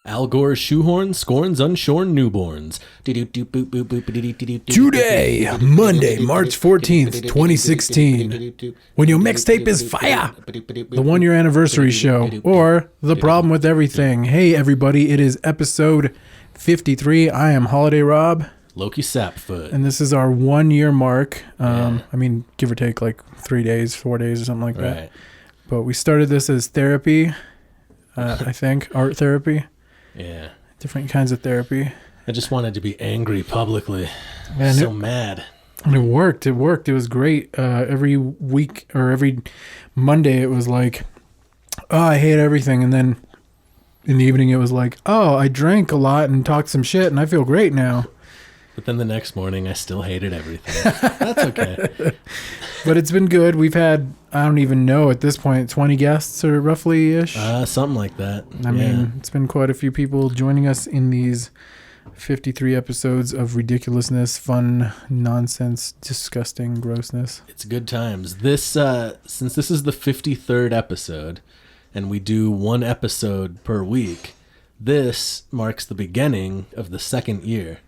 Al Gore's shoehorn scorns unshorn newborns. Today, Monday, March 14th, 2016, when your mixtape is Fiyah, the 1 year anniversary show, or The Problem with Everything. Hey everybody, it is episode 53. I am Holiday Rob. Lowki Sapfoot. And this is our 1 year mark. I mean, give or take like 3 days, 4 days or something like that. But we started this as therapy, I think, art therapy. Yeah. Different kinds of therapy. I just wanted to be angry publicly. Mad. And it worked. It was great. Every week or every Monday it was like, oh, I hate everything. And then in the evening it was like, oh, I drank a lot and talked some shit and I feel great now. But then the next morning I still hated everything. That's okay. But it's been good. We've had, I don't even know at this point, 20 guests or roughly-ish. Something like that. I mean, it's been quite a few people joining us in these 53 episodes of ridiculousness, fun, nonsense, disgusting grossness. It's good times. This, since this is the 53rd episode, and we do one episode per week, this marks the beginning of the second year.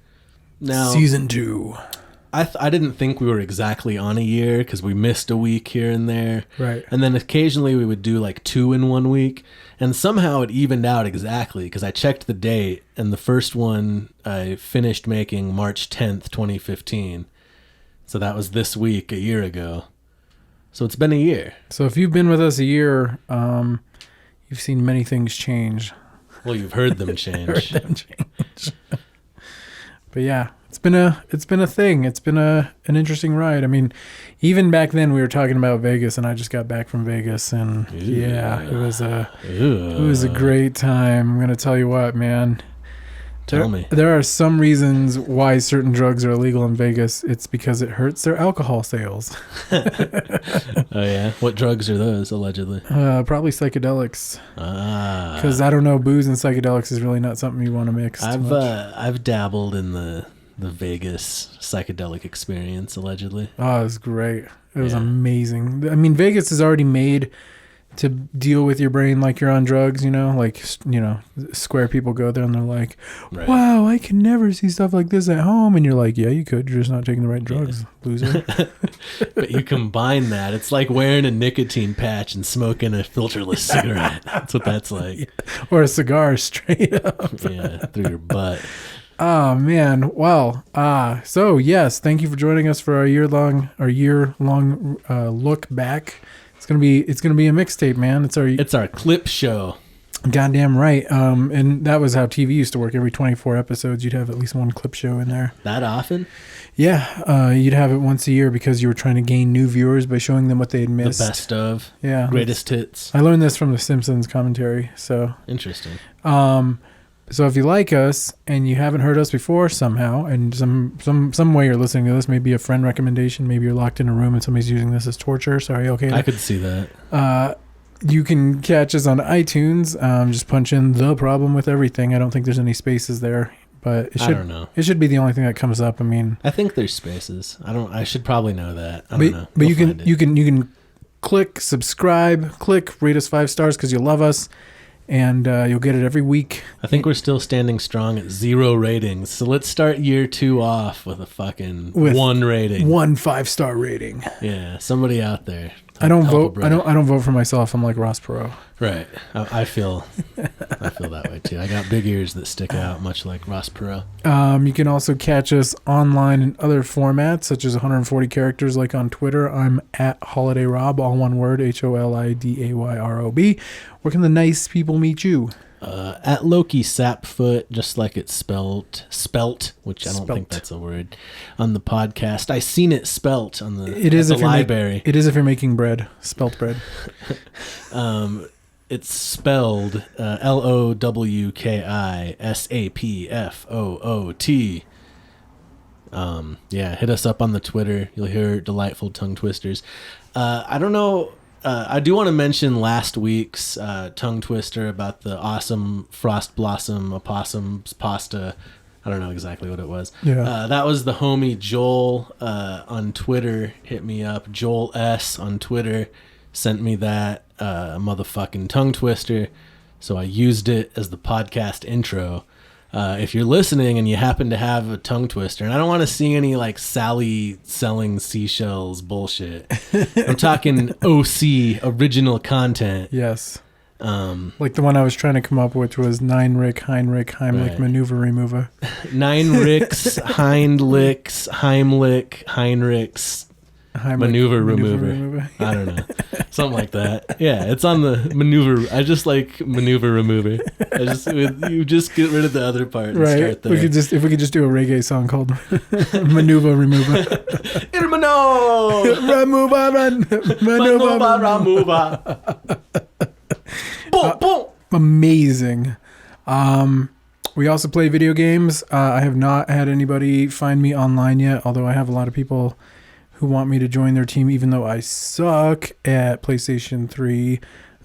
Now, Season 2. I didn't think we were exactly on a year because we missed a week here and there. Right. And then occasionally we would do like 2 in 1 week. And somehow it evened out exactly because I checked the date and the first one I finished making March 10th, 2015. So that was this week, a year ago. So it's been a year. So if you've been with us a year, you've seen many things change. Well, you've heard them change. But yeah, it's been a thing. It's been an interesting ride. I mean, even back then we were talking about Vegas, and I just got back from Vegas, and it was a great time. I'm gonna tell you what, man. Tell me. There are some reasons why certain drugs are illegal in Vegas. It's because it hurts their alcohol sales. Oh yeah, what drugs are those allegedly? Probably psychedelics. Because I don't know, booze and psychedelics is really not something you want to mix. I've dabbled in the Vegas psychedelic experience allegedly. Oh, it was great. It was amazing. I mean, Vegas is already made to deal with your brain like you're on drugs, square people go there and they're like, wow, I can never see stuff like this at home. And you're like, yeah, you could. You're just not taking the right drugs, loser. But you combine that. It's like wearing a nicotine patch and smoking a filterless cigarette. That's what that's like. Yeah. Or a cigar straight up. Yeah, through your butt. Oh, man. Well, so yes, thank you for joining us for our year-long look back. It's gonna be a mixtape, man. It's our clip show. Goddamn right. And that was how TV used to work. Every 24 episodes, you'd have at least one clip show in there. That often? Yeah. You'd have it once a year because you were trying to gain new viewers by showing them what they had missed. The best of. Yeah. Greatest hits. I learned this from the Simpsons commentary. So interesting. So if you like us and you haven't heard us before somehow, and some way you're listening to this, maybe a friend recommendation, maybe you're locked in a room and somebody's using this as torture. Sorry, okay. I could see that. You can catch us on iTunes. Just punch in The Problem with Everything. I don't think there's any spaces there, but I don't know. It should be the only thing that comes up. I mean, I think there's spaces. I should probably know that. I don't know. But you can click subscribe, rate us 5 stars because you love us. And you'll get it every week. I think we're still standing strong at 0 ratings. So let's start year 2 off with a fucking 1 rating. 1 5-star rating. Yeah, somebody out there. I don't vote. I don't vote for myself. I'm like Ross Perot. Right. I feel that way too. I got big ears that stick out, much like Ross Perot. You can also catch us online in other formats, such as 140 characters, like on Twitter. I'm at Holiday Rob, all one word, HOLIDAYROB. Where can the nice people meet you? At Lowki Sapfoot, just like it's spelt, which I don't think that's a word on the podcast. I seen it spelt on the library. It is if you're making bread, spelt bread. It's spelled LOWKISAPFOOT. Hit us up on the Twitter. You'll hear delightful tongue twisters. I don't know. I do want to mention last week's tongue twister about the awesome Frost Blossom opossums pasta. I don't know exactly what it was. Yeah. That was the homie Joel on Twitter. Hit me up. Joel S on Twitter sent me that motherfucking tongue twister. So I used it as the podcast intro. If you're listening and you happen to have a tongue twister, and I don't want to see any like Sally selling seashells bullshit. I'm talking OC, original content. Yes. Like the one I was trying to come up with was Nine Rick, Heinrich, Heimlich, Right. Maneuver Remover. 9 Ricks, Heinlichs, Heimlich, Heinrichs, Maneuver Remover. I don't know. Something like that. Yeah, it's on the maneuver. I just like maneuver remover. You just get rid of the other part and Right. start there. We could just do a reggae song called Maneuver Remover. Irmano! Maneuver Remover. Boom, boom. Amazing. We also play video games. I have not had anybody find me online yet, although I have a lot of people who want me to join their team, even though I suck at PlayStation 3.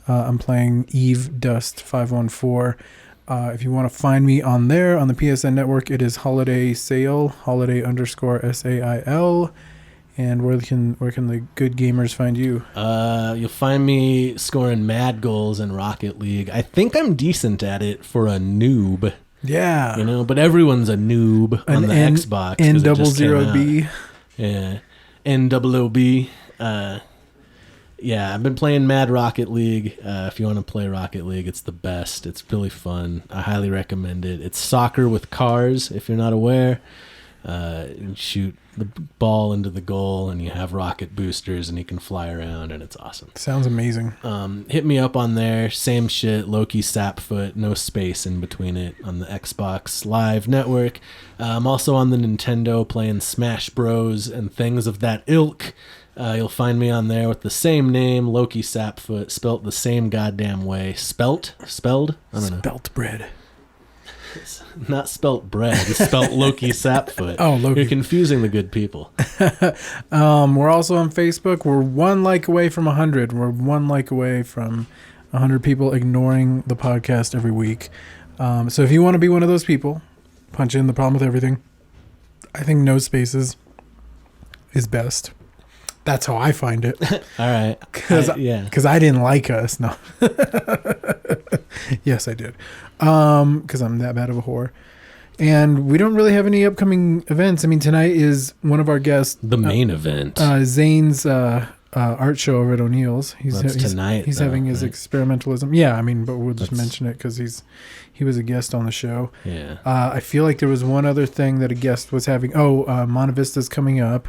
I'm playing Eve Dust 514. If you want to find me on there, on the PSN network, it is Holiday Sale, holiday_SAIL. And where can the good gamers find you? You'll find me scoring mad goals in Rocket League. I think I'm decent at it for a noob. Yeah. You know, but everyone's a noob on the Xbox. N00B. Yeah. NOOB. Yeah, I've been playing Mad Rocket League. If you want to play Rocket League, it's the best. It's really fun. I highly recommend it. It's soccer with cars, if you're not aware. You shoot the ball into the goal, and you have rocket boosters, and you can fly around, and it's awesome. Sounds amazing. Hit me up on there. Same shit. Lowki Sapfoot. No space in between it on the Xbox Live Network. I'm also on the Nintendo playing Smash Bros. And things of that ilk. You'll find me on there with the same name, Lowki Sapfoot, spelt the same goddamn way. Spelled? I don't know. Spelt bread. It's not spelt bread. It's spelt Lowki Sapfoot. Oh, Lowki. You're confusing the good people. We're also on Facebook. We're 1 like away from 100. We're 1 like away from 100 people ignoring the podcast every week. So if you want to be one of those people, punch in The Problem with Everything. I think no spaces is best. That's how I find it. All right. Because I didn't like us. No. Yes, I did. Because I'm that bad of a whore. And we don't really have any upcoming events. I mean, tonight is one of our guests. The main event. Zane's art show over at O'Neill's. Tonight. He's having his experimentalism. Yeah, I mean, but we'll just mention it because he was a guest on the show. Yeah. I feel like there was one other thing that a guest was having. Monta Vista's coming up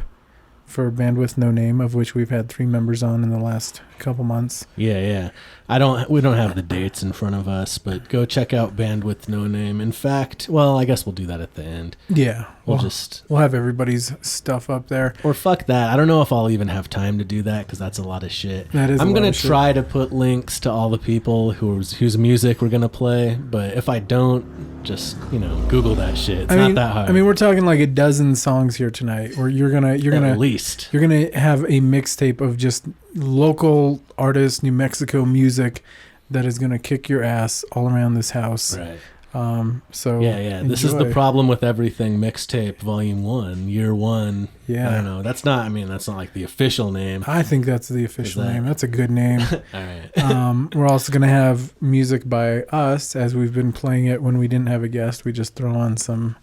for Bandwidth No Name, of which we've had 3 members on in the last couple months. Yeah. We don't have the dates in front of us, but go check out Bandwidth No Name. In fact, well, I guess we'll do that at the end. Yeah. We'll have everybody's stuff up there. Or fuck that. I don't know if I'll even have time to do that because that's a lot of shit. That is. I'm gonna try to put links to all the people whose music we're gonna play, but if I don't, just Google that shit. It's not that hard. I mean, we're talking like a dozen songs here tonight. Where you're gonna at least you're gonna have a mixtape of just local artists, New Mexico music that is gonna kick your ass all around this house. Right. So yeah. This is the problem with everything mixtape volume 1, year 1. Yeah. I don't know. That's not like the official name. I think that's the official name. That's a good name. All right. We're also gonna have music by us, as we've been playing it when we didn't have a guest. We just throw on some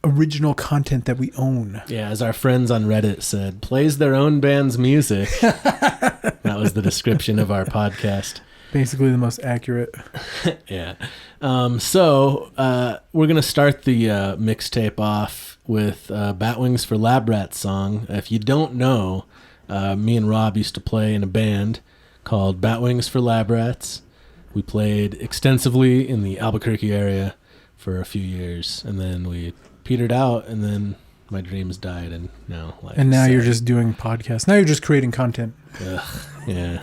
original content that we own. Yeah, as our friends on Reddit said, plays their own band's music. That was the description of our podcast. Basically the most accurate. Yeah. So we're going to start the mixtape off with Batwings for Lab Rats song. If you don't know, me and Rob used to play in a band called Batwings for Lab Rats. We played extensively in the Albuquerque area for a few years, and then we petered out, and then my dreams died, and now you're just doing podcasts. Now you're just creating content. Yeah.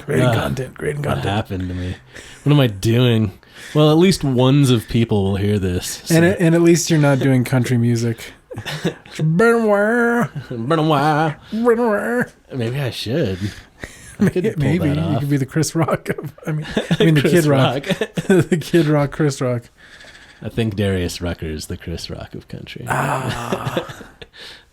Creating content. What happened to me? What am I doing? Well, at least ones of people will hear this. So. And at least you're not doing country music. Maybe I should. Maybe you could be the Chris Rock. I mean the Kid Rock. The Kid Rock, Chris Rock. I think Darius Rucker is the Chris Rock of country.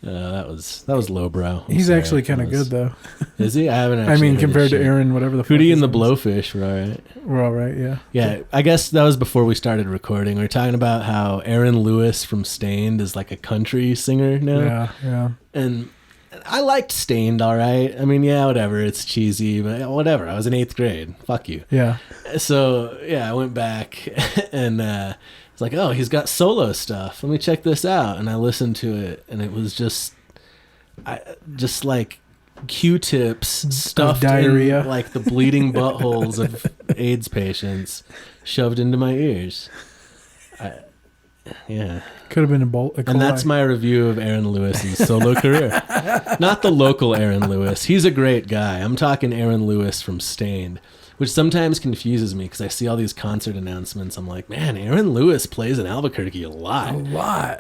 That was lowbrow. He's actually kind of good though. Is he? I haven't. Actually compared to Aaron, whatever the. Hootie and the Blowfish, we're all right. We're all right, yeah. Yeah, I guess that was before we started recording. We were talking about how Aaron Lewis from Stained is like a country singer now. Yeah. And I liked Stained, all right. I mean, yeah, whatever. It's cheesy, but whatever. I was in 8th grade. Fuck you. Yeah. So yeah, I went back and. It's like, oh, he's got solo stuff. Let me check this out. And I listened to it, and it was just like Q-tips stuffed diarrhea, in like the bleeding buttholes of AIDS patients, shoved into my ears. Yeah, could have been a bolt. And that's my review of Aaron Lewis's solo career. Not the local Aaron Lewis. He's a great guy. I'm talking Aaron Lewis from Stained. Which sometimes confuses me because I see all these concert announcements. I'm like, man, Aaron Lewis plays in Albuquerque a lot.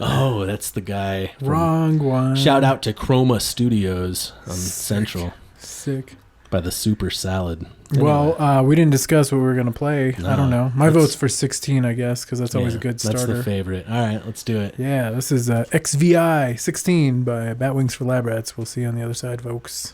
Oh, that's the guy. Wrong one. Shout out to Chroma Studios on Central. Sick. By the Super Salad. Anyway. Well, we didn't discuss what we were going to play. No, I don't know. My vote's for 16, I guess, because that's always a good starter. That's the favorite. All right, let's do it. Yeah, this is XVI 16 by Batwings for Lab Rats. We'll see you on the other side, folks.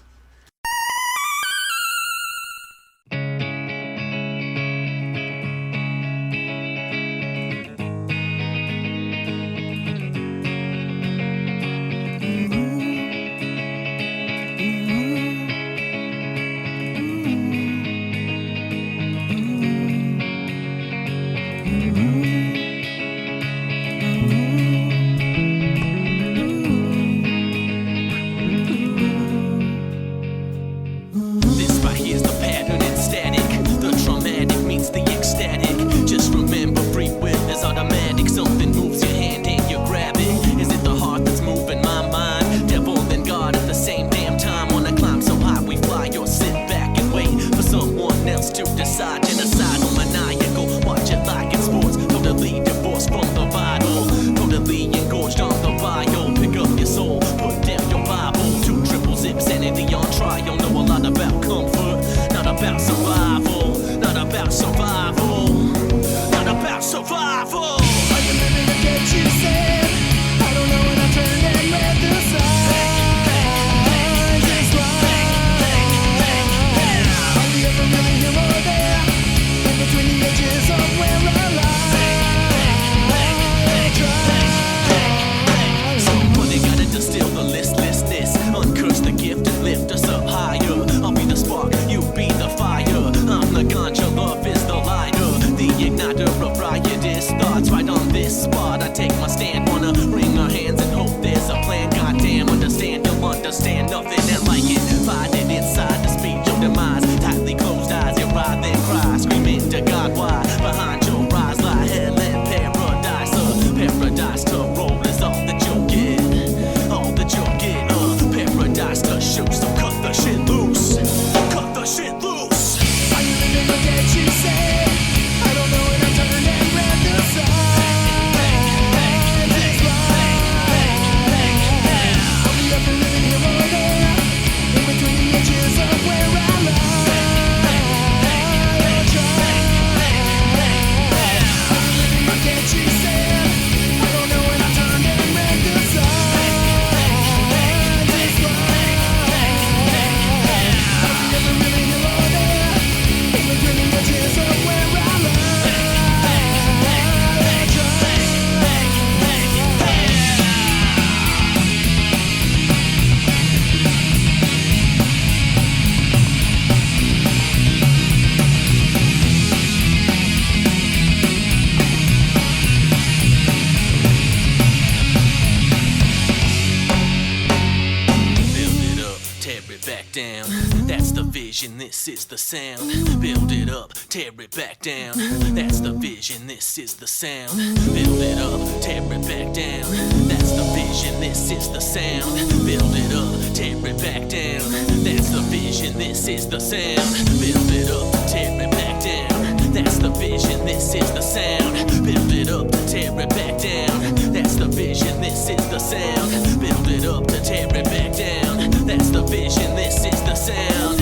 This is the sound. Build it up, tear it back down. That's the vision, this is the sound. Build it up, tear it back down. That's the vision, this is the sound. Build it up, tear it back down. That's the vision, this is the sound. Build it up, tear it back down. That's the vision, this is the sound. Build it up, tear it back down. That's the vision, this is the sound. Build it up, tear it back down. That's the vision, this is the sound.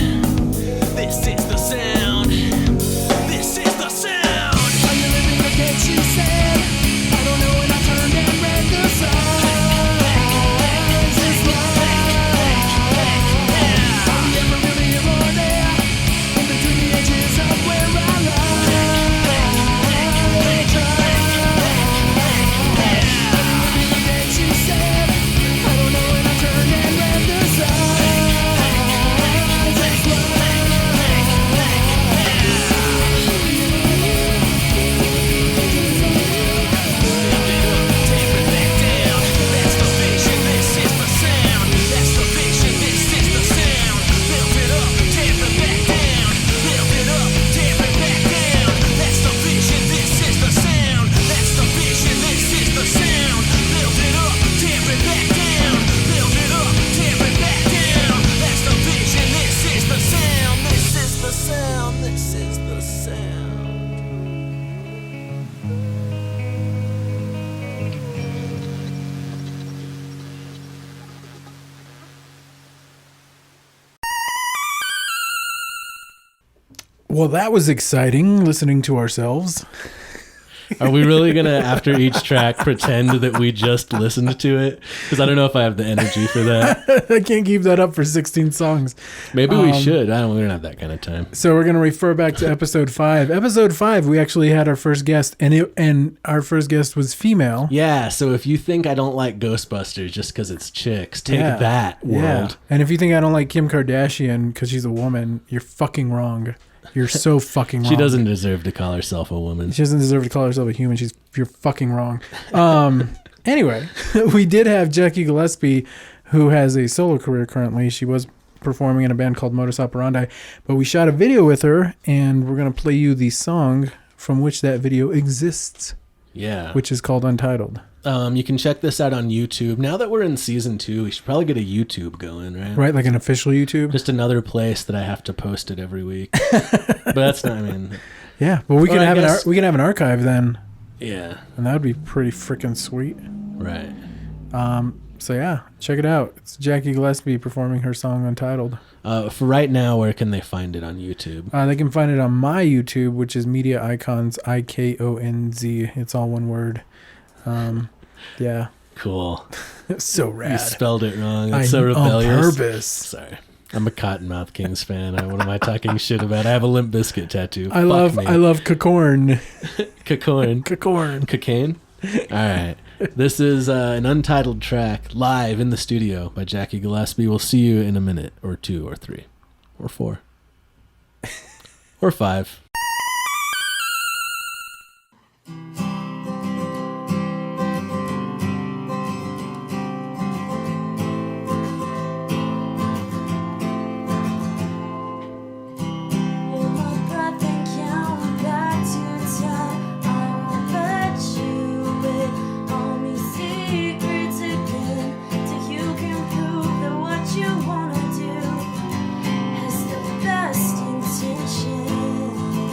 This is the sound. This is the sound. Are you living like that she said? I don't know when I turned and read the signs. It's this is the sound. Well, that was exciting, listening to ourselves. Are we really going to, after each track, pretend that we just listened to it? Because I don't know if I have the energy for that. I can't keep that up for 16 songs. Maybe we should. We don't have that kind of time. So we're going to refer back to episode 5. Episode 5, we actually had our first guest, and our first guest was female. Yeah, so if you think I don't like Ghostbusters just because it's chicks, take that, world. Yeah. And if you think I don't like Kim Kardashian because she's a woman, you're fucking wrong. You're so fucking wrong. She doesn't deserve to call herself a woman. She doesn't deserve to call herself a human. You're fucking wrong. Anyway, we did have Jackie Gillespie, who has a solo career currently. She was performing in a band called Modus Operandi, but we shot a video with her, and we're going to play you the song from which that video exists. Yeah. Which is called Untitled. You can check this out on YouTube. Now that we're in season 2, we should probably get a YouTube going, right? Right, like an official YouTube? Just another place that I have to post it every week. But that's not, Yeah, well, we can have an archive then. Yeah. And that would be pretty freaking sweet. Right. So yeah, check it out. It's Jackie Gillespie performing her song Untitled. For right now, where can they find it on YouTube? They can find it on my YouTube, which is Media Icons, IKONZ. It's all one word. Yeah. Cool. So rad. You spelled it wrong. It's so rebellious. On purpose. Sorry. I'm a Cottonmouth Kings fan. What am I talking shit about? I have a Limp Bizkit tattoo. I love Cacorn. Cacorn. Cacorn. Cocaine? All right. This is an untitled track live in the studio by Jackie Gillespie. We'll see you in a minute or 2 or 3 or 4 or 5. You wanna do has the best intention.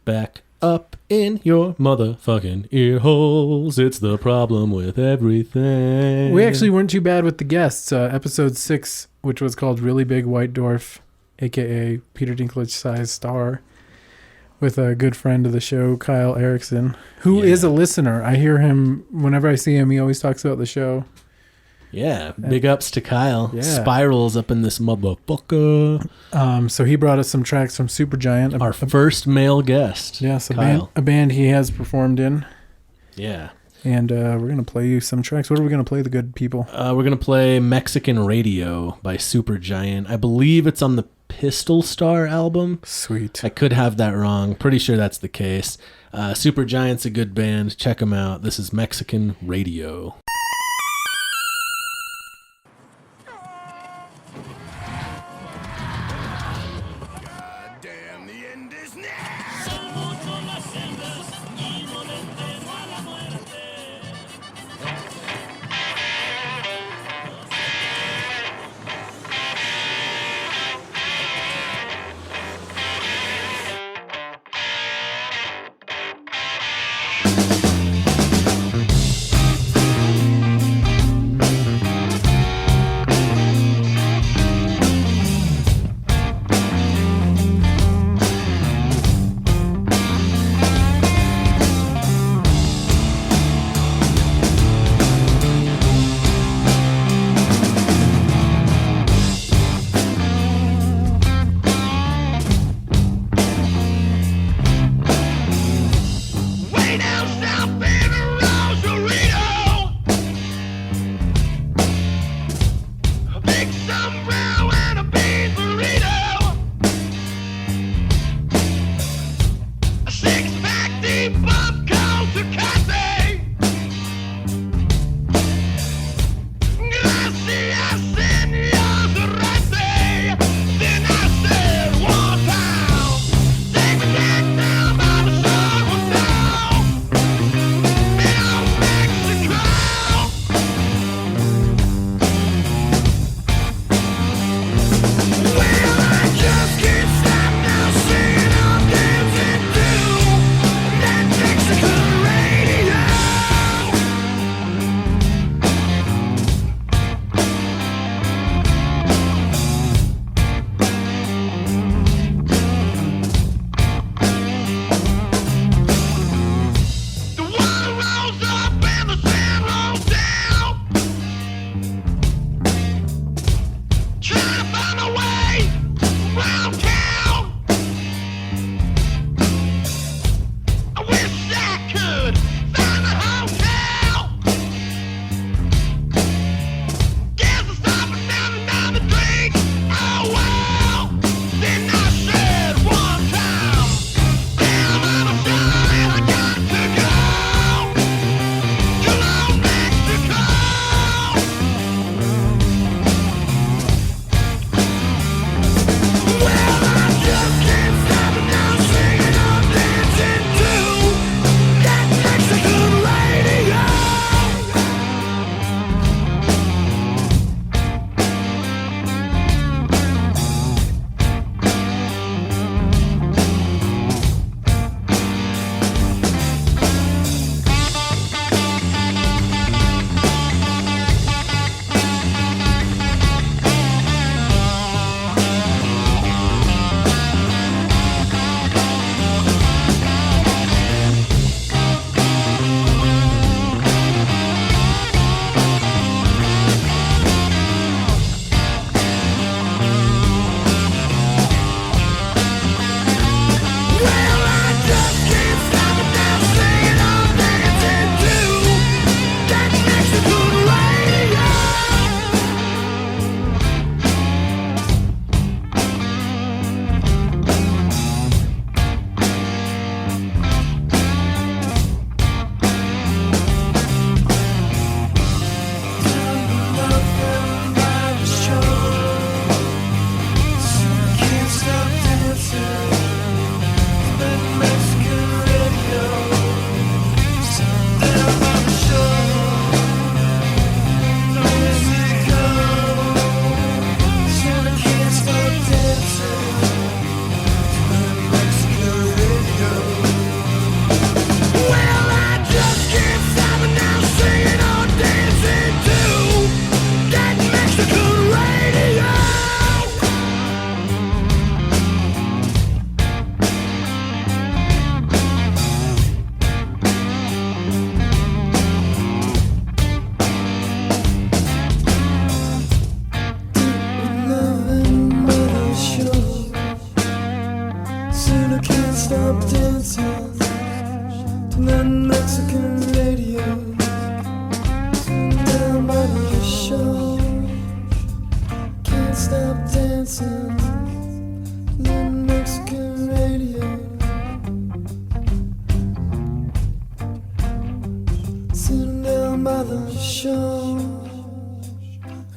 back up in your motherfucking ear holes. It's the problem with everything. We actually weren't too bad with the guests. Episode 6, which was called Really Big White Dwarf, a.k.a. Peter Dinklage-sized star, with a good friend of the show, Kyle Erickson, who is a listener. I hear him, whenever I see him, he always talks about the show. Yeah, big ups to Kyle. Yeah. Spirals up in this motherfucker. So he brought us some tracks from Supergiant. Our first male guest. Yes, Kyle. a band he has performed in. Yeah. And we're going to play you some tracks. What are we going to play, the good people? We're going to play Mexican Radio by Supergiant. I believe it's on the Pistol Star album. Sweet. I could have that wrong. Pretty sure that's the case. Supergiant's a good band. Check them out. This is Mexican Radio.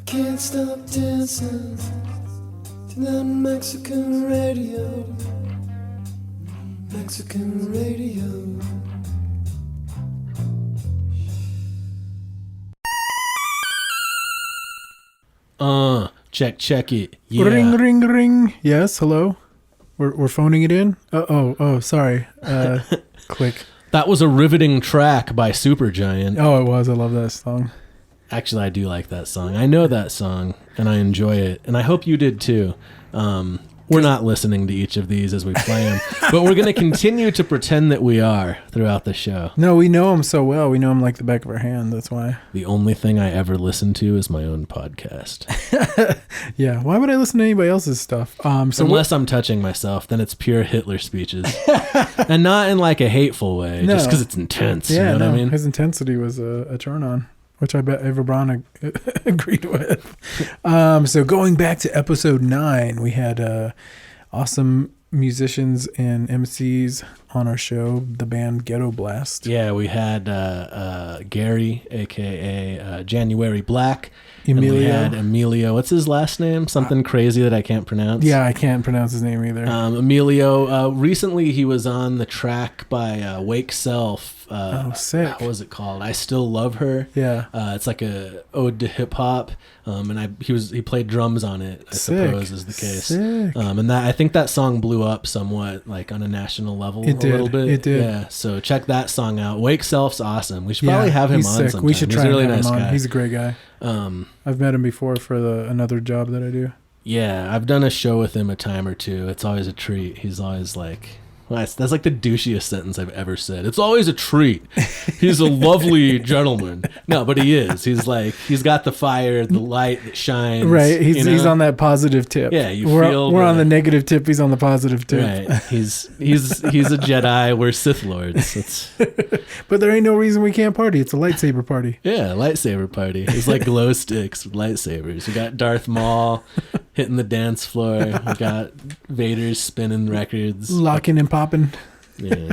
Can't stop dancing to that Mexican radio. Mexican radio. Check it. Yeah. Ring. Yes, hello. We're phoning it in. Oh, sorry. Click. That was a riveting track by Supergiant. Oh, it was. I love that song. Actually, I do like that song. I know that song, and I enjoy it, and I hope you did too. We're not listening to each of these as we play them, but we're going to continue to pretend that we are throughout the show. No, we know him so well. We know him like the back of our hand. That's why. The only thing I ever listen to is my own podcast. Yeah. Why would I listen to anybody else's stuff? Unless I'm touching myself, then it's pure Hitler speeches. And not in like a hateful way, just because it's intense. Yeah, you know what I mean? His intensity was a turn on, which I bet Eva Braun agreed with. So going back to episode 9, we had awesome musicians and MCs on our show, the band Ghetto Blast. Yeah, we had Gary, a.k.a. January Black. Emilio. And we had Emilio. What's his last name? Something crazy that I can't pronounce. Yeah, I can't pronounce his name either. Emilio. Recently, he was on the track by Wake Self. Sick. What was it called? I Still Love Her. Yeah. It's like a ode to hip hop. And he played drums on it, I suppose is the case. Sick. And I think that song blew up somewhat, like on a national level a little bit. It did. Yeah. So check that song out. Wake Self's awesome. We should probably have him on sick. sometime. We should try He's a really and have nice him on. guy. He's a great guy. I've met him before for another job that I do. Yeah, I've done a show with him a time or two. It's always a treat. He's always like, well, that's like the douchiest sentence I've ever said. It's always a treat. He's a lovely gentleman. No, but he is. He's got the fire, the light that shines. Right. He's on that positive tip. Yeah, we're on the negative tip. He's on the positive tip. Right. He's a Jedi. We're Sith Lords. But there ain't no reason we can't party. It's a lightsaber party. Yeah, lightsaber party. It's like glow sticks with lightsabers. We got Darth Maul hitting the dance floor. We got Vader spinning records. Locking and popping. Yeah.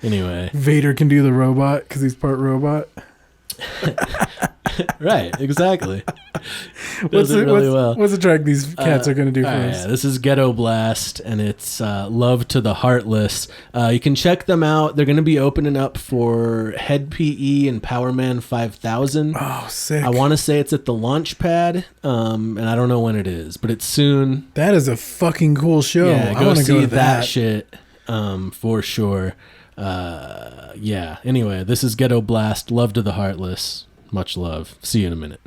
Anyway. Vader can do the robot because he's part robot. Right, exactly. What's the track these cats are going to do for us? Yeah, this is Ghetto Blast, and it's Love to the Heartless. You can check them out. They're going to be opening up for Head PE and Powerman 5000. Oh, sick. I want to say it's at the Launchpad, and I don't know when it is, but it's soon. That is a fucking cool show. Yeah, I want to see go to that shit for sure. Yeah, anyway, this is Ghetto Blast, Love to the Heartless. Much love. See you in a minute.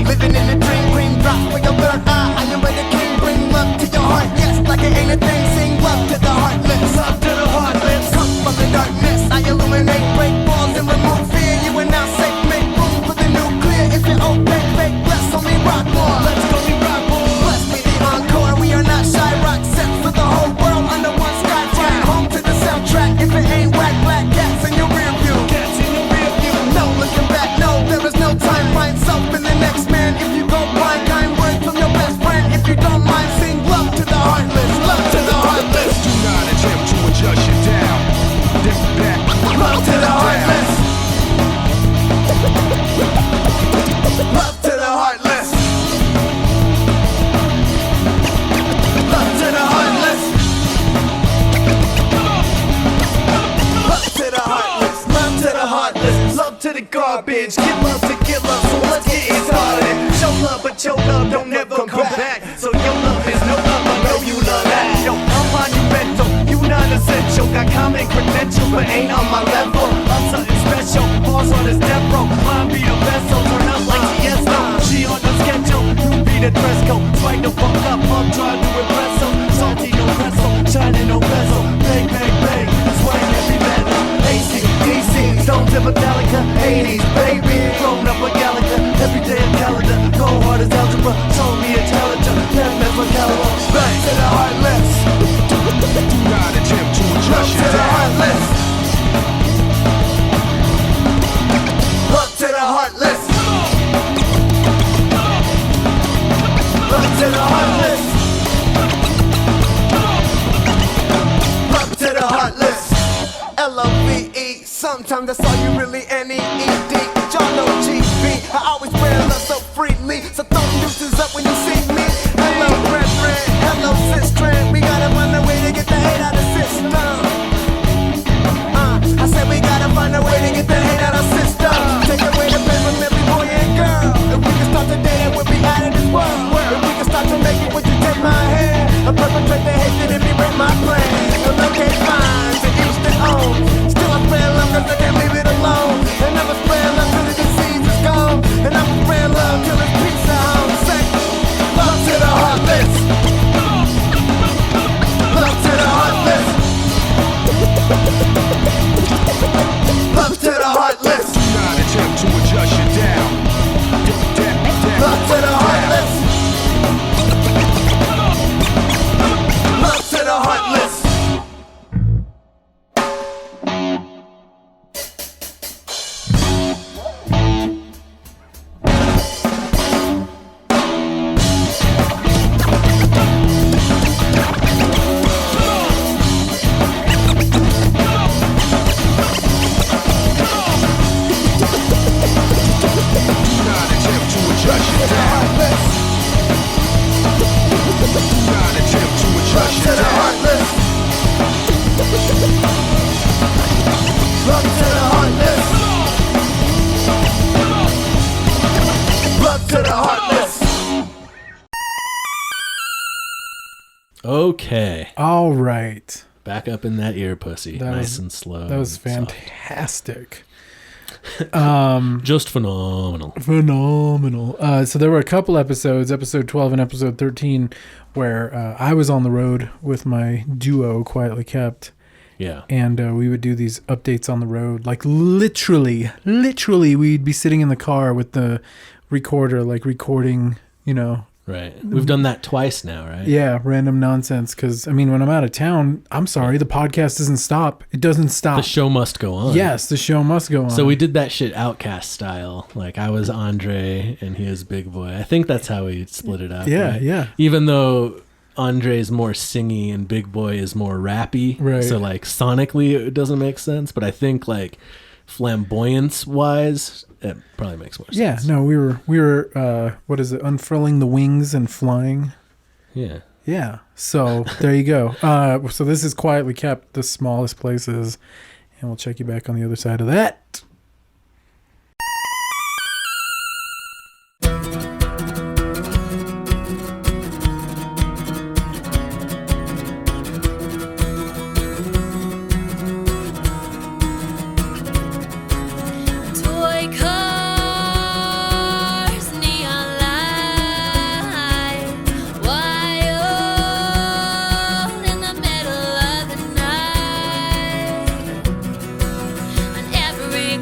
Living in a dream, cream drop for your third eye. I am the king, bring love to your heart. Yes, like it ain't a thing, sing love to the heartless. Love to the heartless. Come from the darkness, I illuminate, break walls and remove fear. You are now safe, make room for the nuclear. If you're open, fake, bless on me, rock more. Let's go, we rock more. Bless me, the encore. We are not shy, rock set for the whole world under one sky. Flying home to the soundtrack. If it ain't whack, black cats in your rear view. Cats in your rear view. No looking back, no, there is no time. Find self in the next man. If you go blind, kind words from your best friend. If you don't mind, sing love to the heartless. Love to the heartless. Do not attempt to adjust you down. This back. Love to the heartless. Love to the heartless. Love to the heartless. Love to the heartless. Love to the heartless. Love to the garbage. Give love to give love. So let's get it started. Show love, but your love don't never come back. So your love is no love. I know you love that. Yo, I'm monumental. You non-essential. Got common credentials, but ain't on my level. I'm something special. Balls on this death row. Mine be the vessel. Turn up like Tiesto. She on the schedule. You be the dress code. Fight the fuck up. I'm trying to impress her. Salty no pretzel. Shining no bezel. Bang, bang, bang. Swing every metal. AC, DC. Stones and Metallica. 80s, baby. Grown up a Gallagher. Every day a calendar. Go hard as algebra. Show me intelligent. Never met my caliber. Back to the heartless. Do not attempt to adjust Love you to the down. heartless. Love to the heartless. times I saw you really N-E-E-D. But y'all know GB, I always spread love so freely. So throw the deuces up when you see me. Hello, brethren, hello, sister. We gotta find a way to get the hate out of the system. I said we gotta find a way to get the hate out of the system. Take away the pain from every boy and girl. If we can start today, then we'll be out of this world. If we can start to make it, would you take my hand? I perpetrate the hatred and rewrite my plan. So okay, fine, to each their own. Still I spread love cause I can't leave it alone. And I'ma spread love till the disease is gone. And I'ma spread love till it's peace at home. Say, love to the heartless. Love to the heartless. Love to the heartless. Do not attempt to adjust you down. Love to the heartless. Love to the heartless. Okay. All right. Back up in that ear, pussy. Nice and slow. That was and fantastic. soft. Just phenomenal. Phenomenal. So there were a couple episodes, episode 12 and episode 13, where I was on the road with my duo, Quietly Kept. Yeah. And we would do these updates on the road. Like literally, we'd be sitting in the car with the recorder, like recording, you know. Right. We've done that twice now, right? Yeah, random nonsense. Because, I mean, when I'm out of town, I'm sorry, the podcast doesn't stop. It doesn't stop. The show must go on. Yes, the show must go on. So we did that shit Outcast style. Like I was Andre and he was Big Boy. I think that's how we split it up. Yeah, right? yeah. Even though Andre's more singy and Big Boy is more rappy. Right. So like sonically it doesn't make sense. But I think like flamboyance wise, it probably makes more sense. Yeah, no, we were what is it, unfurling the wings and flying. Yeah. Yeah. So there you go. So this is Quietly Kept, the smallest places, and we'll check you back on the other side of that. Toy cars, neon light, wild in the middle of the night. On every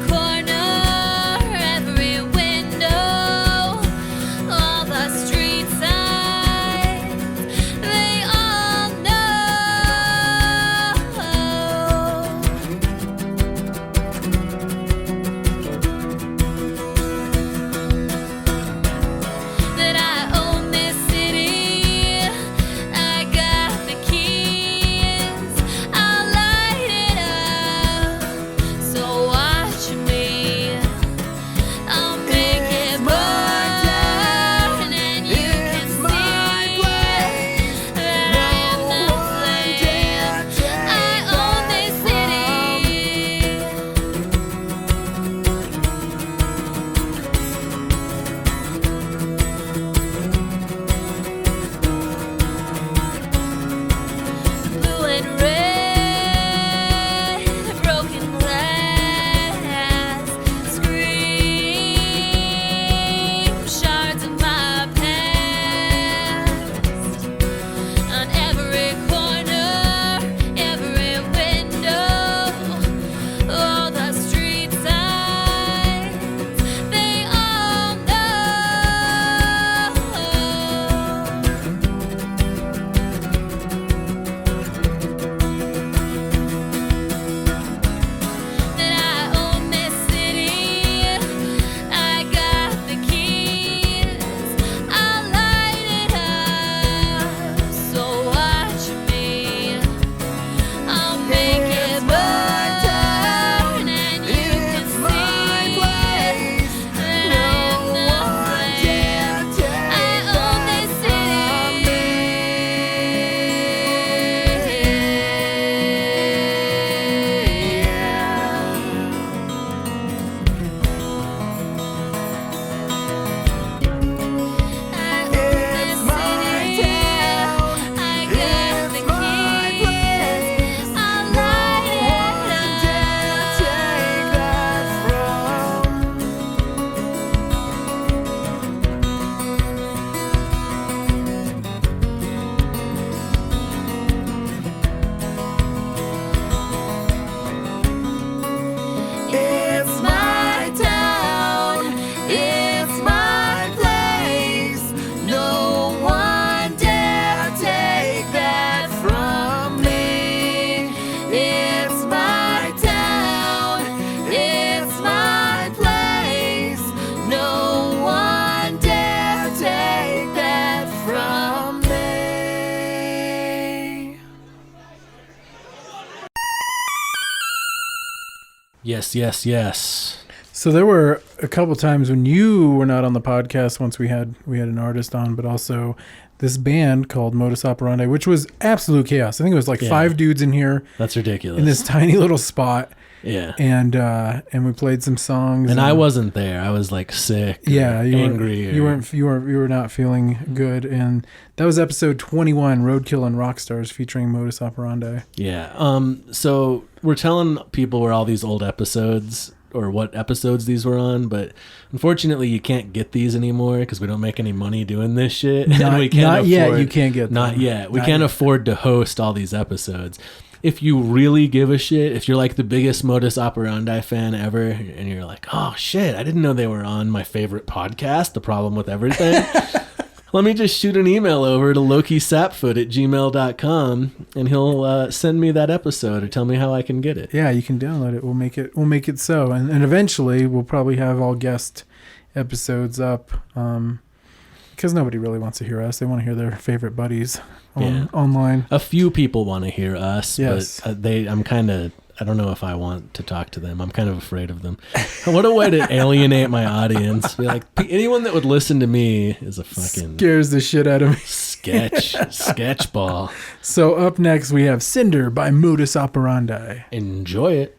Yes. So there were a couple times when you were not on the podcast. Once we had an artist on, but also this band called Modus Operandi, which was absolute chaos. I think it was like 5 dudes in here. That's ridiculous. In this tiny little spot. Yeah. And we played some songs. And I wasn't there. I was like sick. Yeah, angry. You were not feeling good. And that was episode 21, Roadkill and Rockstars, featuring Modus Operandi. Yeah. So we're telling people where all these old episodes or what episodes these were on, but unfortunately you can't get these anymore because we don't make any money doing this shit. Not yet. You can't get them. Not yet. We can't afford to host all these episodes. If you really give a shit, if you're like the biggest Modus Operandi fan ever, and you're like, oh shit, I didn't know they were on my favorite podcast, The Problem with Everything. Let me just shoot an email over to lokisapfoot@gmail.com and he'll send me that episode or tell me how I can get it. Yeah, you can download it. We'll make it so. And eventually we'll probably have all guest episodes up. Because nobody really wants to hear us. They want to hear their favorite buddies online. A few people want to hear us, yes. But I don't know if I want to talk to them. I'm kind of afraid of them. What a way to alienate my audience. Be like, anyone that would listen to me is a fucking... Scares the shit out of me. Sketch ball. So up next we have Cinder by Modus Operandi. Enjoy it.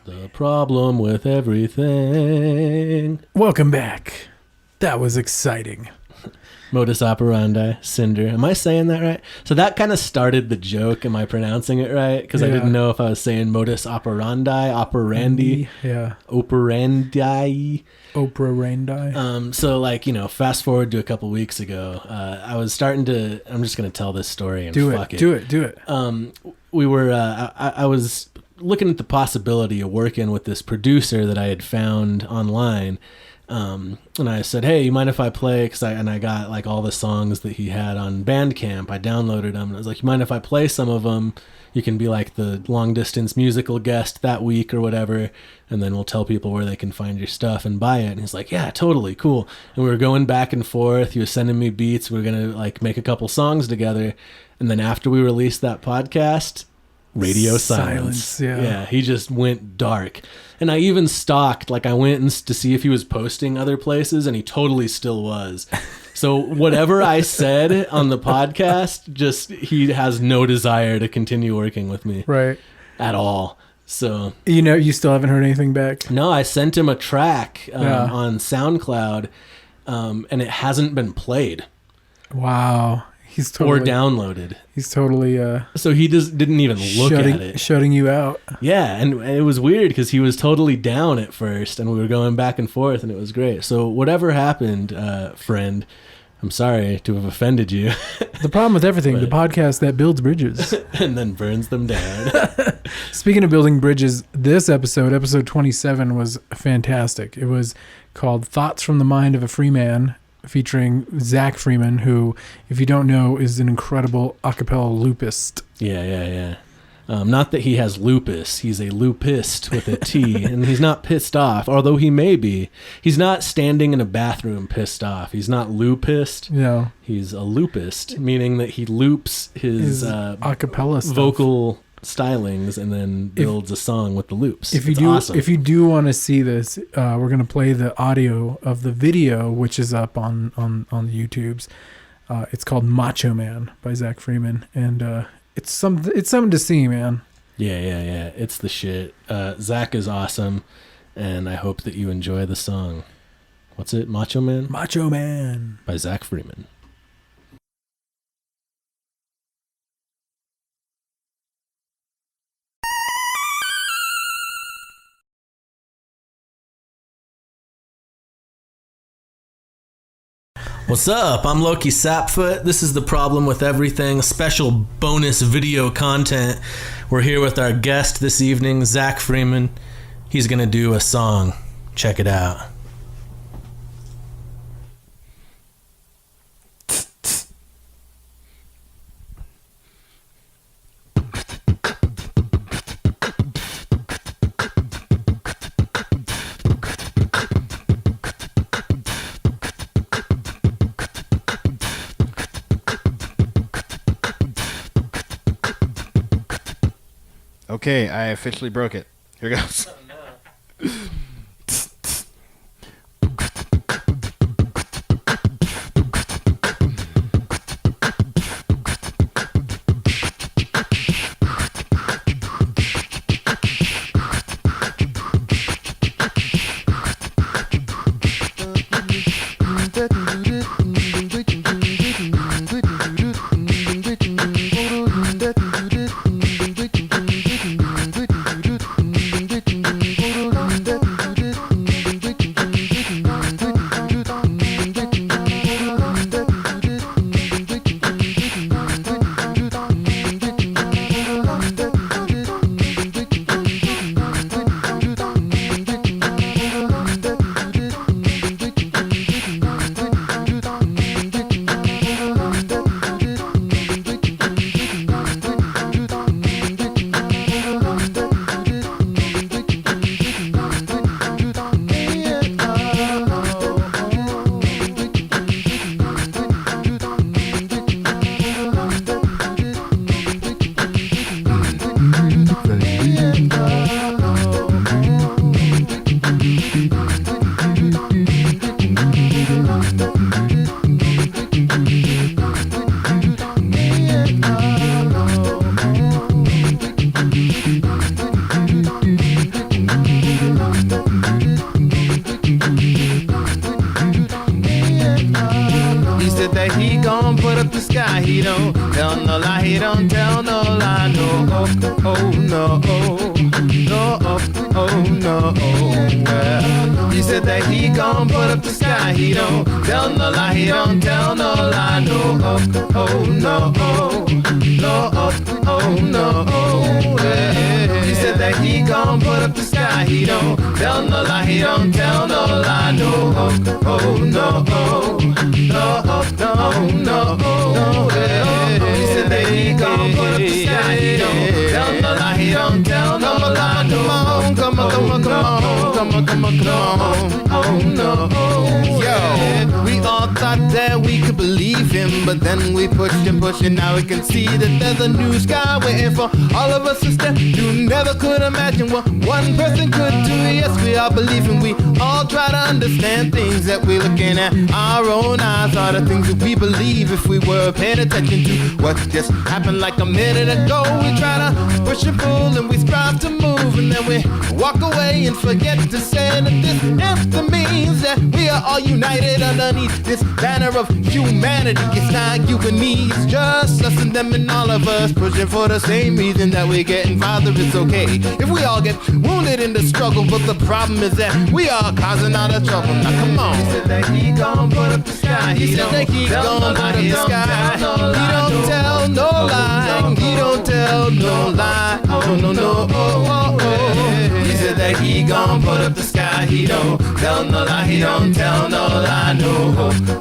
The problem with everything. Welcome back. That was exciting. Modus operandi, Cinder. Am I saying that right? So that kind of started the joke. Am I pronouncing it right? Because I didn't know if I was saying modus operandi, operandi, operandi. So like, fast forward to a couple weeks ago, I was starting to, I'm just going to tell this story and do it. Do it. We were, I was looking at the possibility of working with this producer that I had found online. And I said, hey, you mind if I play? I got like all the songs that he had on Bandcamp. I downloaded them. And I was like, you mind if I play some of them? You can be like the long distance musical guest that week or whatever. And then we'll tell people where they can find your stuff and buy it. And he's like, yeah, totally. Cool. And we were going back and forth. He was sending me beats. We were going to like make a couple songs together. And then after we released that podcast, radio silence. Yeah, he just went dark. And I even stalked, like I went to see if he was posting other places, and he totally still was. So whatever I said on the podcast, just he has no desire to continue working with me. Right. At all. So you still haven't heard anything back? No, I sent him a track on SoundCloud, and it hasn't been played. Wow. He's totally, or downloaded. He's totally so he just didn't even look at it. Shutting you out. Yeah, and it was weird because he was totally down at first, and we were going back and forth, and it was great. So whatever happened, friend, I'm sorry to have offended you. The problem with everything, the podcast that builds bridges. And then burns them down. Speaking of building bridges, this episode 27, was fantastic. It was called Thoughts from the Mind of a Free Man, featuring Zach Freeman, who, if you don't know, is an incredible a cappella loopist. Yeah. Not that he has lupus. He's a loopist with a T, and he's not pissed off, although he may be. He's not standing in a bathroom pissed off. He's not loopist. No. He's a loopist, meaning that he loops his a cappella vocal stylings and then builds a song with the loops. If you do want to see this, we're going to play the audio of the video, which is up on the YouTubes. It's called Macho Man by Zach Freeman, and it's something to see, man. Yeah. It's the shit. Zach is awesome, and I hope that you enjoy the song. What's it? Macho Man? Macho Man by Zach Freeman. What's up? I'm Lowki Sapfoot. This is The Problem with Everything, special bonus video content. We're here with our guest this evening, Zach Freeman. He's going to do a song. Check it out. Okay, I officially broke it. Here goes. Oh, no. he don't tell no lie, he don't tell no lie, no, oh no, no, oh no, well, he said that he gon' put up the sky, he don't tell no lie, he don't tell no lie, no, oh no, no, oh no, well, he said that he gon' put up the sky, he don't tell no lie, he don't tell no lie, no, oh no, no, no, he said that he gon' put up the sky, he don't tell no lie, he don't tell no lie, no, come on, oh no, yo, we all thought that we could believe him, but then we pushed and now we can see that there's a new sky waiting for all of us to step. You never could imagine what one person could do. Yes, we all believe and we all try to understand things that we're looking at. Our own eyes are the things that we believe if we were paying attention to what just happened like a minute ago. We try to push and pull and we strive to move, and then we walk away and forget to say that this anthem means that we are all united underneath this banner of humanity. It's not you and me, it's just us and them and all of us pushing for the same reason that we're getting farther. It's okay if we all get wounded in the struggle, but the problem is that we are causing all the trouble. Now come on. He said that he gon' put up the sky. He said that he gon' put up the sky. He don't tell no lie. He don't tell no lie. Oh no no oh oh oh. He said that he gon' put up the sky. He don't tell no lie. He don't tell no lie. No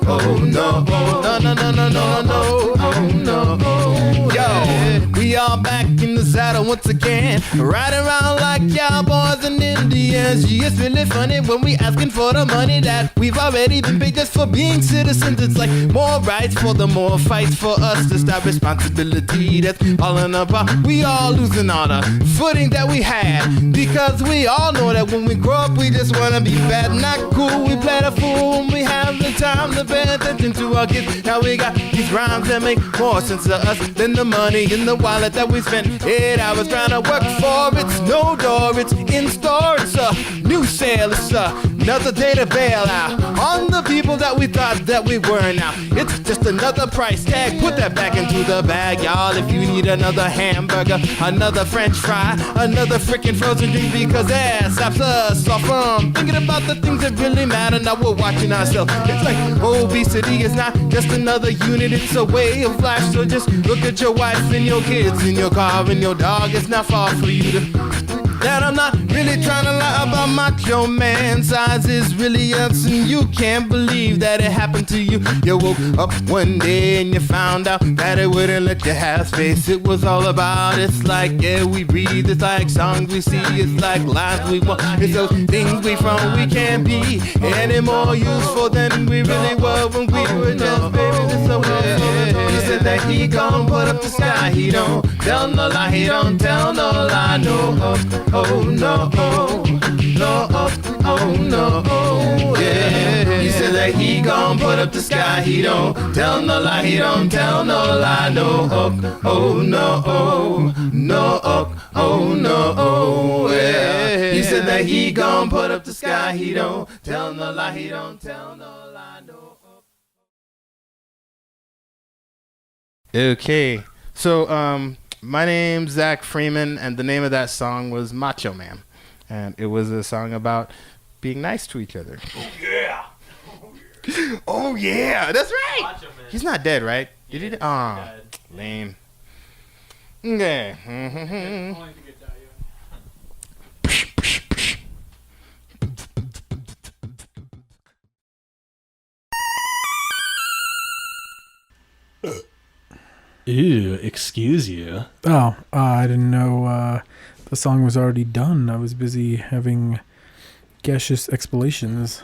oh no oh no no no no no no oh no oh. Yo, we all back in the saddle once again, riding around like cowboys and Indians. Gee, it's really funny when we asking for the money that we've already been paid just for being citizens. It's like more rights for the more fights for us to stop responsibility that's falling apart. We all losing all the footing that we had, because we all know that when we grow up we just wanna be bad, not cool. We play the fool when we have the time to pay attention to our kids. Now we got these rhymes that make more sense to us than the money in the wallet that we spent 8 hours trying to work for. It's no door, it's in store, it's a new sale, it's another day to bail out on the people that we thought that we were now. It's just another price tag, put that back into the bag, y'all. If you need another hamburger, another french fry, another freaking frozen drink, because that stops us off from thinking about the things that really matter. Now we're watching ourselves. It's like obesity is not just another unit, it's a way of life. So just look at your wife and your kids and your car and your dog. It's not far for you to that I'm not really trying to lie about Macho Man. Size is really us, and you can't believe that it happened to you. You woke up one day and you found out that it wouldn't let you have space. It was all about, it's like air we breathe, it's like songs we see, it's like lives we want, it's those things we from we can't be any more useful than we really were when we were just babies. It's so weird. He said that he gon' put up the sky. He don't tell no lie, he don't tell no lie, no oh no oh no oh no oh yeah. He said that he gon' put up the sky. He don't tell no lie, he don't tell no lie, no oh no oh no oh no oh yeah. He said that he gon' put up the sky. He don't tell no lie, he don't tell no lie, no. Okay, so my name's Zach Freeman, and the name of that song was Macho Man, and it was a song about being nice to each other. Oh yeah, oh yeah, that's right. He's not dead, right? Did he? Oh, lame. Okay. Ew, excuse you. Oh, I didn't know the song was already done. I was busy having gaseous expilations.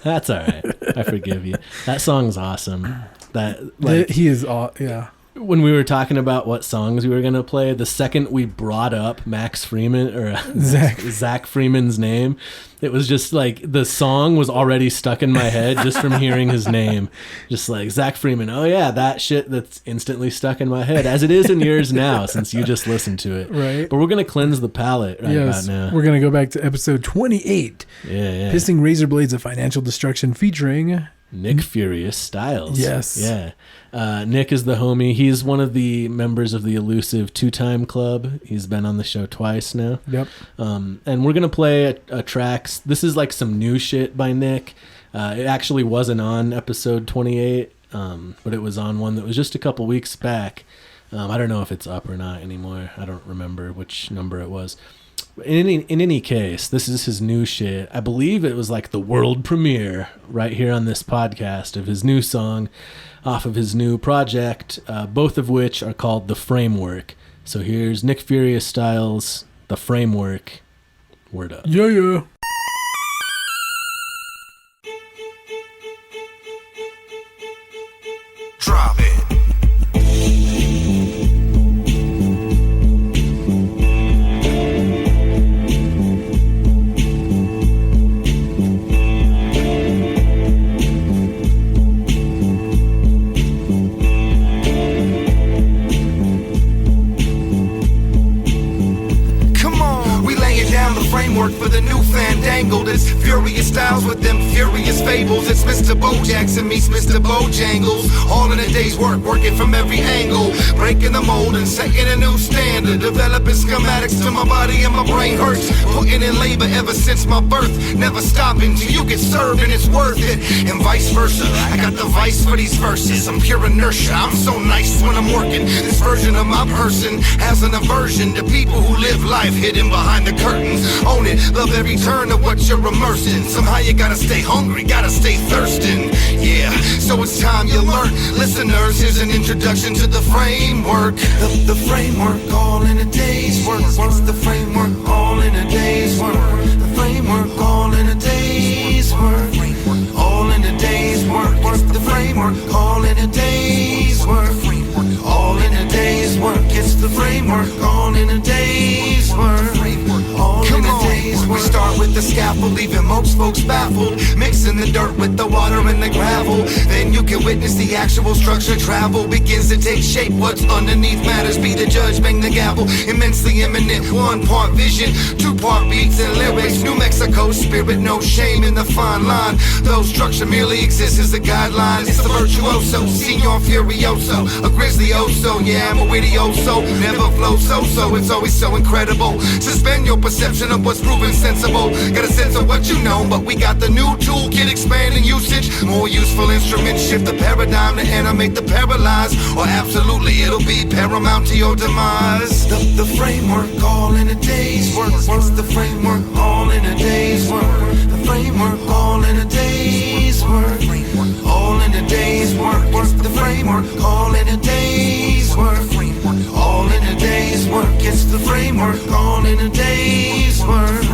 That's all right. I forgive you. That song's awesome. That like he is yeah. When we were talking about what songs we were gonna play, the second we brought up Max Freeman or Zach Freeman's name, it was just like the song was already stuck in my head just from hearing his name. Just like Zach Freeman. Oh yeah, that shit that's instantly stuck in my head, as it is in yours now since you just listened to it. Right. But we're gonna cleanse the palate about now. We're gonna go back to episode 28. Yeah. Pissing razor blades of financial destruction, featuring Nick Furious Styles. Yes. Yeah. Nick is the homie. He's one of the members of the elusive Two-Time Club. He's been on the show twice now. Yep. And we're going to play a tracks. This is like some new shit by Nick. It actually wasn't on episode 28, but it was on one that was just a couple weeks back. I don't know if it's up or not anymore. I don't remember which number it was. In any case, this is his new shit. I believe it was like the world premiere right here on this podcast of his new song off of his new project, both of which are called The Framework. So here's Nick Furious Styles, The Framework. Word up. Yeah, yeah. Drop it. Framework for the new fandangle. This furious styles with them furious fables. It's Mr. Bojackson meets Mr. Bojangles. All in a day's work, working from every angle, breaking the mold and setting a new standard. Developing schematics till my body and my brain hurts. Putting in labor ever since my birth. Never stopping till you get served and it's worth it. And vice versa. I got the vice for these verses. I'm pure inertia. I'm so nice when I'm working. This version of my person has an aversion to people who live life hidden behind the curtains. Own it, love every turn of what you're immersed in. Somehow you gotta stay hungry, gotta stay thirsting. Yeah, so it's time you learn. Listeners, here's an introduction to the framework. The framework, all in a day's work. What's the framework? All in a day's work. The framework, all in a day's work. All in a day's work. What's the framework? All in a day's work. All in a day's work. It's the framework. All in a day's work. All in a day's work. We start with the scaffold, leaving most folks baffled. Mixing the dirt with the water and the gravel. Then you can witness the actual structure travel. Begins to take shape. What's underneath matters. Be the judge, bang the gavel. Immensely imminent. 1 part vision, 2 part beats and lyrics. New Mexico spirit, no shame in the fine line. Though structure merely exists as a guideline. It's the virtuoso, Senor Furioso, a grizzly oso. Yeah, I'm a witty oso. Never flow so. It's always so incredible. Suspend your perception of what's proven sensible. Got a sense of what you know, but we got the new toolkit expanding usage. More useful instruments shift the paradigm to animate the paralyzed. Or absolutely it'll be paramount to your demise. The framework, all in a day's work. What's the framework? All in a day's work. The framework, all in a day's work. All in a day's work. What's the framework? All in a day's work. All in a day's work. It's the framework. All in a day's work.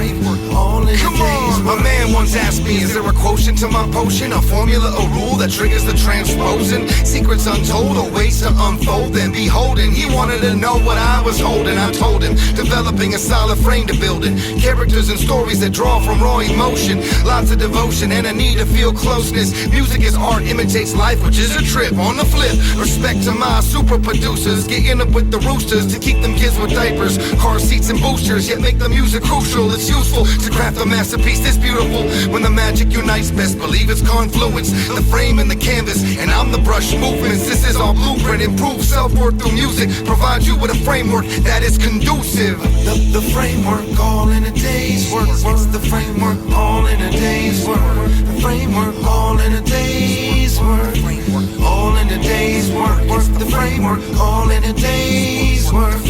All in a day's work. My man once asked me, is there a quotient to my potion? A formula, a rule that triggers the transposing? Secrets untold or ways to unfold and beholding. He wanted to know what I was holding. I told him, developing a solid frame to build it. Characters and stories that draw from raw emotion. Lots of devotion and a need to feel closeness. Music is art, imitates life, which is a trip. On the flip, respect to my super producers. Getting up with the roosters to keep them kids with diapers, car seats and boosters, yet make the music crucial. It's useful to craft a masterpiece that's beautiful. When the magic unites, best believe it's confluence. The frame and the canvas, and I'm the brush movements. This is our blueprint. Improve self-worth through music. Provide you with a framework that is conducive. The framework, all in a day's work. What's the framework? All in a day's work. The framework, all in a day's work. All in a day's work. What's the framework? All in a day's work.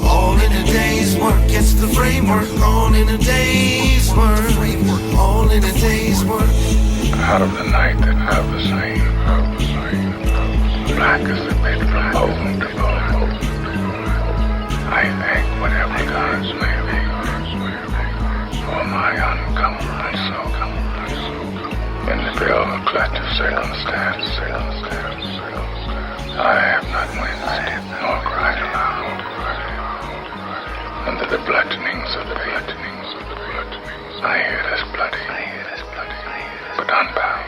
All in a day's work. It's the framework. All in a day's work. All in a day's work. Out of the night that covers me, black as the pit from bone to bone. I thank whatever gods may be for my uncommon soul. In the pale clutch of circumstance, I have not winced nor cried aloud. Under the bludgeonings of fate, I hear this bloody, but unbound.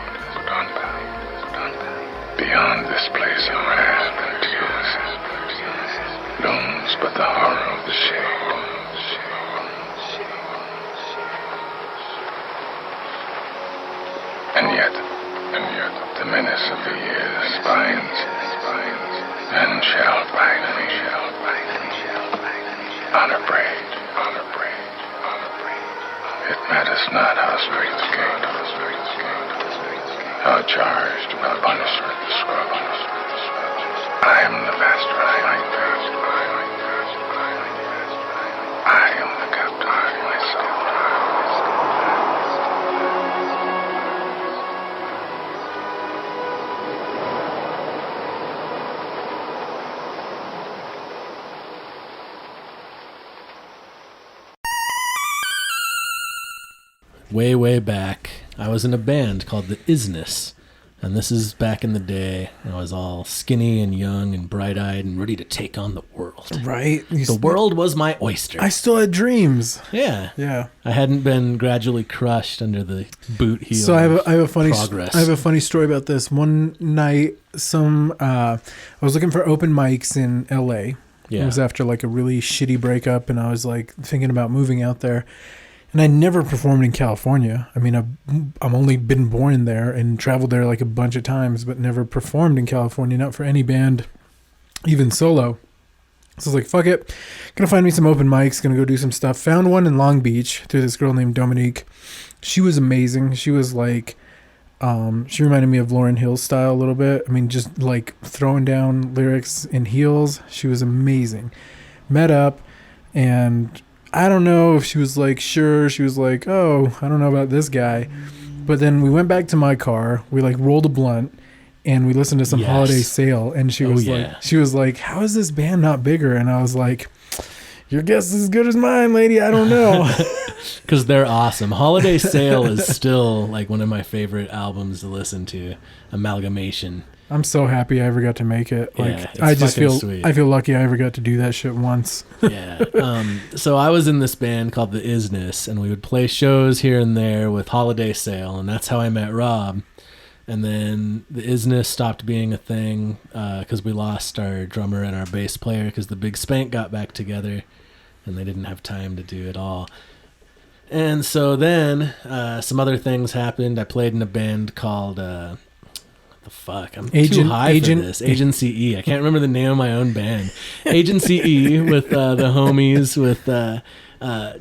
Beyond this place of wrath and tears looms but the horror of the shade. And and yet the menace of the years binds and shall bind me. Unafraid. It matters not how straight the gate, how charged with punishment the scroll. I am the master of my fate. I am the captain of my soul. Way back, I was in a band called the Isness, and this is back in the day. I was all skinny and young and bright-eyed and ready to take on the world. Right? The world was my oyster. I still had dreams. Yeah. I hadn't been gradually crushed under the boot heel. So I have a funny progress. I have a funny story about this. One night, I was looking for open mics in LA. Yeah. It was after like a really shitty breakup, and I was like thinking about moving out there. And I never performed in California. I mean, I've only been born there and traveled there like a bunch of times, but never performed in California, not for any band, even solo. So I was like, fuck it. Gonna find me some open mics, gonna go do some stuff. Found one in Long Beach through this girl named Dominique. She was amazing. She was like, she reminded me of Lauryn Hill's style a little bit. I mean, just like throwing down lyrics in heels. She was amazing. Met up, and I don't know if she was like, sure. She was like, oh, I don't know about this guy. But then we went back to my car. We like rolled a blunt and we listened to some Holiday Sale. And she was like, how is this band not bigger? And I was like, your guess is as good as mine, lady. I don't know. Because they're awesome. Holiday Sale is still like one of my favorite albums to listen to. Amalgamation. I'm so happy I ever got to make it. Like, yeah, I just feel sweet. I feel lucky I ever got to do that shit once. Yeah. So I was in this band called the Isness, and we would play shows here and there with Holiday Sale, and that's how I met Rob. And then the Isness stopped being a thing because we lost our drummer and our bass player because the Big Spank got back together, and they didn't have time to do it all. And so then some other things happened. I played in a band called... the fuck? I'm too high for this. Agency E. I can't remember the name of my own band. Agency E with the homies with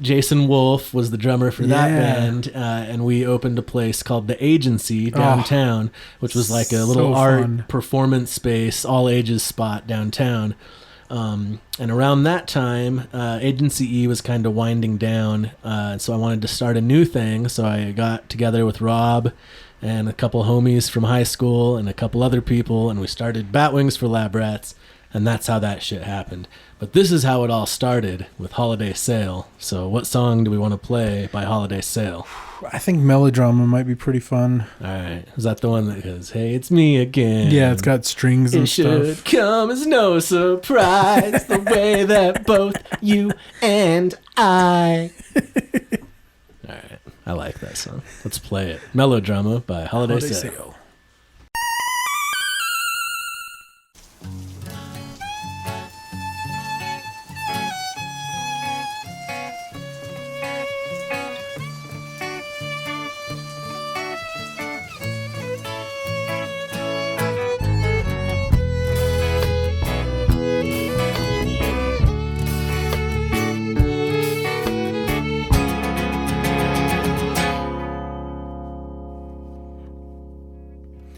Jason Wolf was the drummer for that band, and we opened a place called the Agency downtown, which was like a little art performance space, all ages spot downtown. And around that time, Agency E was kind of winding down, so I wanted to start a new thing. So I got together with Rob and a couple homies from high school and a couple other people, and we started Batwings for Lab Rats, and that's how that shit happened. But this is how it all started with Holiday Sale. So what song do we want to play by Holiday Sale? I think Melodrama might be pretty fun. All right. Is that the one that goes, hey, it's me again? Yeah, it's got strings and stuff. It should come as no surprise the way that both you and I... All right. I like that song. Let's play it. Melodrama by Holiday Sale.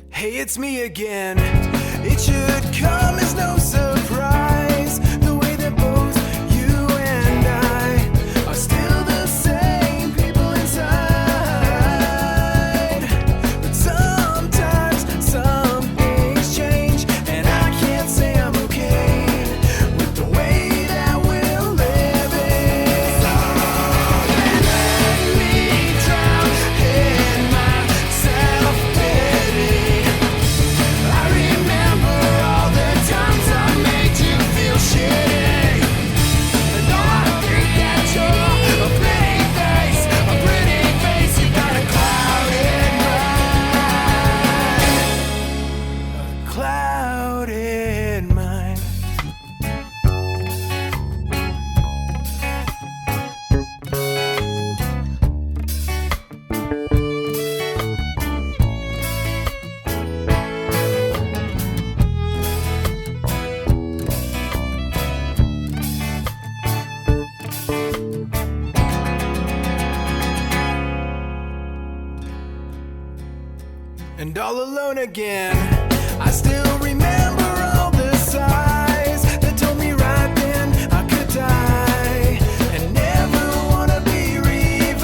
Hey, it's me again. It should come as no surprise the way that both you and I are still the same people inside. But sometimes some things change, and I can't say I'm okay with the way that we're living. So let me drown in my self-pity. I remember all the times I and all alone again. I still remember all the sighs that told me right then I could die and never wanna be revived.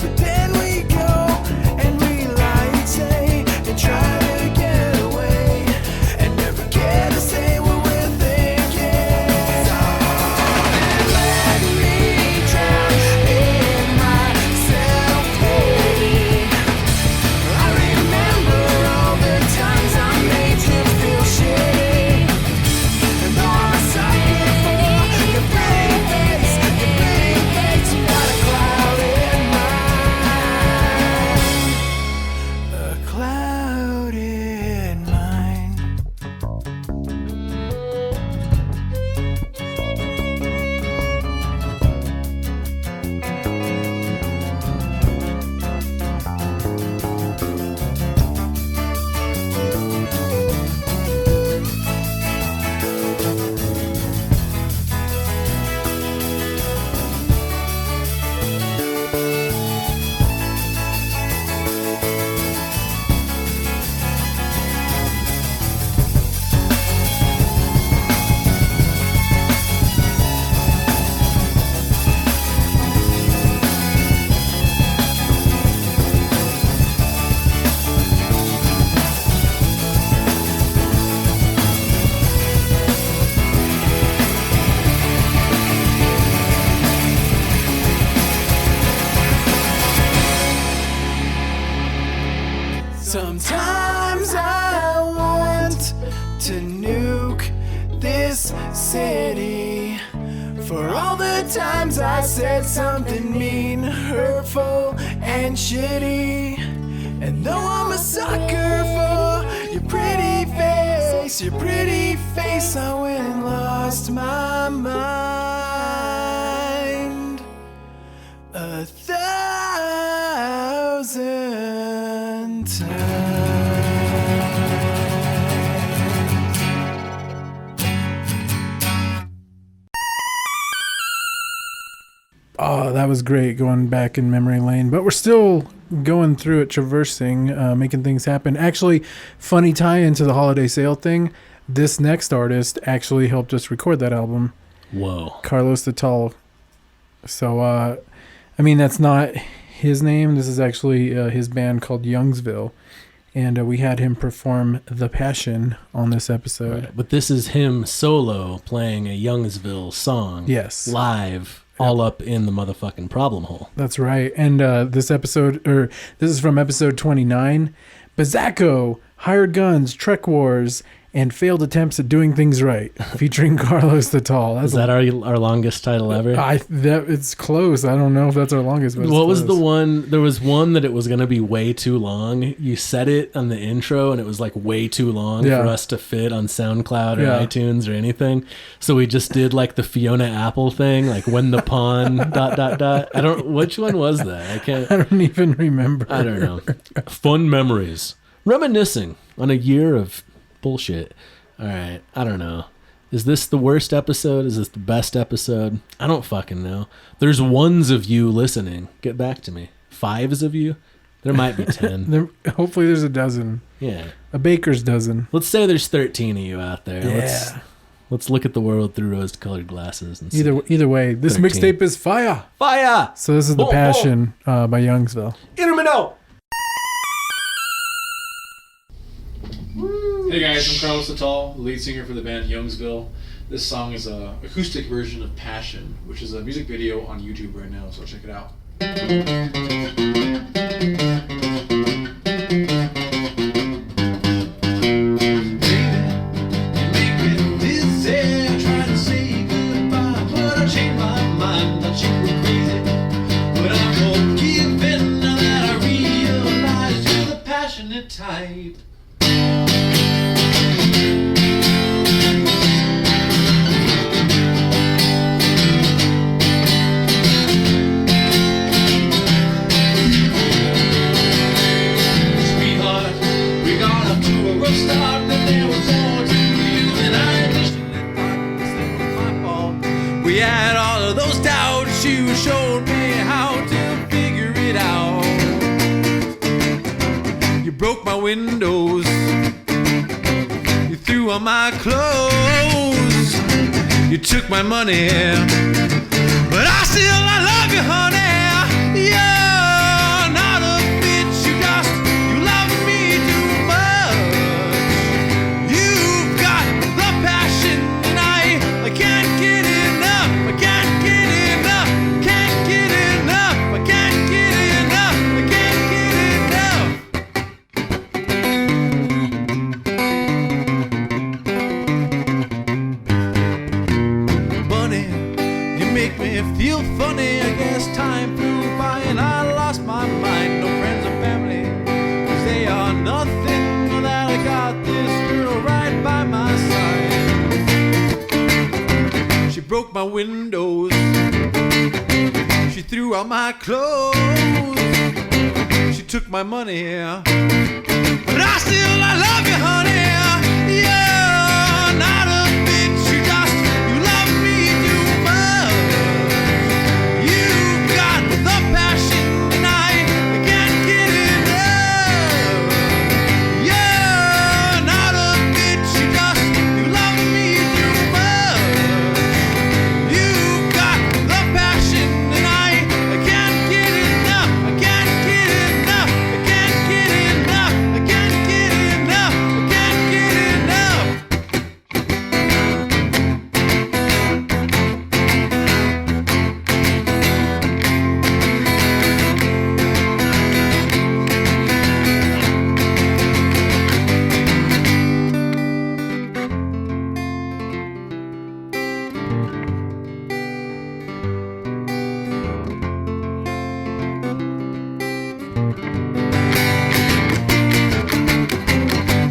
But then we go and we lie and say and try to get away and never get to say what we're thinking. So let me drown in my self-pity. I remember all the times I made you feel shitty. And all I'm a sucker for your pretty face, you got a cloud in mind. A cloud in mind. Sometimes I want to nuke this city for all the times I said something mean, hurtful, and shitty. And though I'm a sucker for your pretty face, I went and lost my mind 1,000 times. Oh, that was great going back in memory lane. But we're still going through it, traversing, making things happen. Actually, funny tie into the holiday sale thing. This next artist actually helped us record that album. Whoa. Carlos the Tall. So, I mean, that's not his name. This is actually his band called Youngsville. And we had him perform The Passion on this episode. Right. But this is him solo playing a Youngsville song. Yes. Live. All up in the motherfucking problem hole. That's right. And this is from episode 29. Bazzacco, Hired Guns, Trek Wars, and Failed Attempts at Doing Things Right, featuring Carlos the Tall. Is that our longest title ever? It's close. I don't know if that's our longest. But what was the one? There was one that it was going to be way too long. You said it on the intro, and it was like way too long for us to fit on SoundCloud or iTunes or anything. So we just did like the Fiona Apple thing, like when the pawn ... I don't. Which one was that? I don't even remember. I don't know. Fun memories, reminiscing on a year of bullshit. All right, I don't know. Is this the worst episode? Is this the best episode? I don't fucking know. There's ones of you listening. Get back to me. 5s of you? There might be 10. Hopefully there's a dozen. Yeah. A baker's dozen. Let's say there's 13 of you out there. Yeah. Let's look at the world through rose-colored glasses. And Either way, this 13. mixtape is Fiyah. Fiyah! So this is The Passion by Youngsville. Intermino! Hey guys, I'm Carlos the Tall, lead singer for the band Youngsville. This song is a acoustic version of Passion, which is a music video on YouTube right now, so check it out. Type. We had all of those doubts. You showed me how to figure it out. broke my windows. You threw on my clothes. You took my money. But I love you, honey. You're not a bitch. You love me too much. You've got the passion, and I can't get enough. I can't get enough. Can't get enough. I can't get enough. I can't get enough. Bunny, you make me feel funny. I guess time flew by and I lost my mind. No friends or family, 'cause they are nothing without I got this girl right by my side. She broke my windows. She threw out my clothes. She took my money. But I love you, honey. You're not a bitch. You love me too much. You've got the passion, and I can't get enough. You're not a bitch. You love me too much. You've got the passion, and I can't get enough. I can't get enough. I can't get enough. I can't get enough. I can't get enough.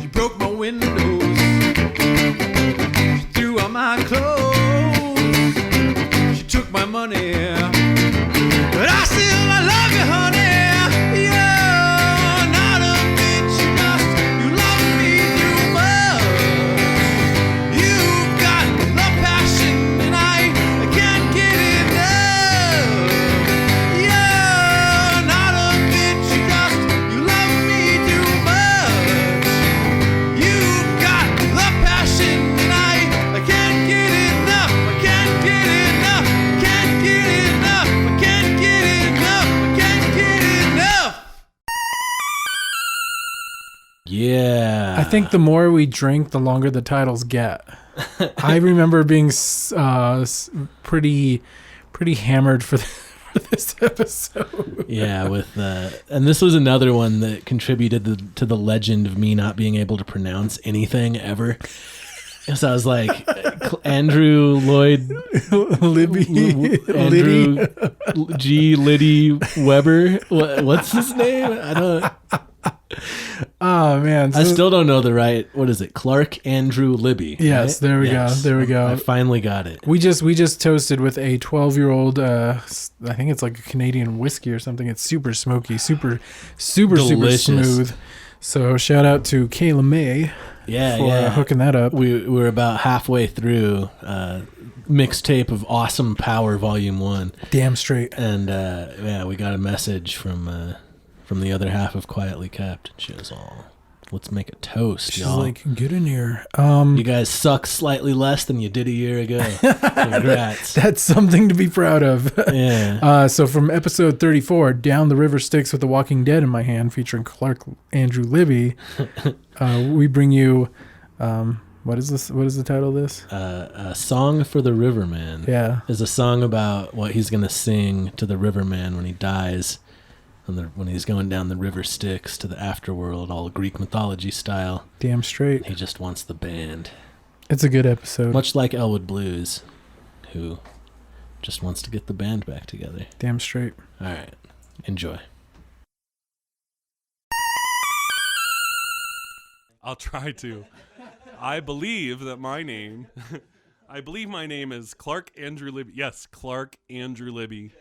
She broke my windows. She threw out my clothes. She took my money. But I love you, honey. You're not a bitch. You love me too much. You've got the passion, and I can't get enough. You're not a bitch. You love me too much. You've got the passion, and I can't get enough. I can't get enough. Can't get enough. I can't get enough. I can't get enough. Yeah. I think the more we drink, the longer the titles get. I remember being pretty hammered for this episode. Yeah, with and this was another one that contributed to the legend of me not being able to pronounce anything ever. So I was like, Andrew Lloyd Libby, Andrew G. Liddy Weber. What's his name? I don't. Oh man, I still don't know the right. What is it? Clark Andrew Libby. Yes, right? there we go. There we go. I finally got it. We just toasted with a 12-year-old. I think it's like a Canadian whiskey or something. It's super smoky, super Delicious. smooth. So shout out to Kayla May. Yeah, for hooking that up. We're about halfway through Mixtape of Awesome Power Volume 1. Damn straight. And yeah, we got a message from the other half of Quietly Kept. She was all, let's make a toast, She's y'all. like, get in here. You guys suck slightly less than you did a year ago. Congrats. That's something to be proud of. Yeah. So from episode 34, Down the River Styx with The Walking Dead in my hand, featuring Clark Andrew Libby, we bring you, what is this? What is the title of this? A Song for the Riverman. Yeah. Is a song about what he's going to sing to the Riverman when he dies. When he's going down the river Styx to the afterworld, all Greek mythology style. Damn straight. He just wants the band. It's a good episode. Much like Elwood Blues, who just wants to get the band back together. Damn straight. All right. Enjoy. I'll try to. I believe my name is Clark Andrew Libby. Yes, Clark Andrew Libby.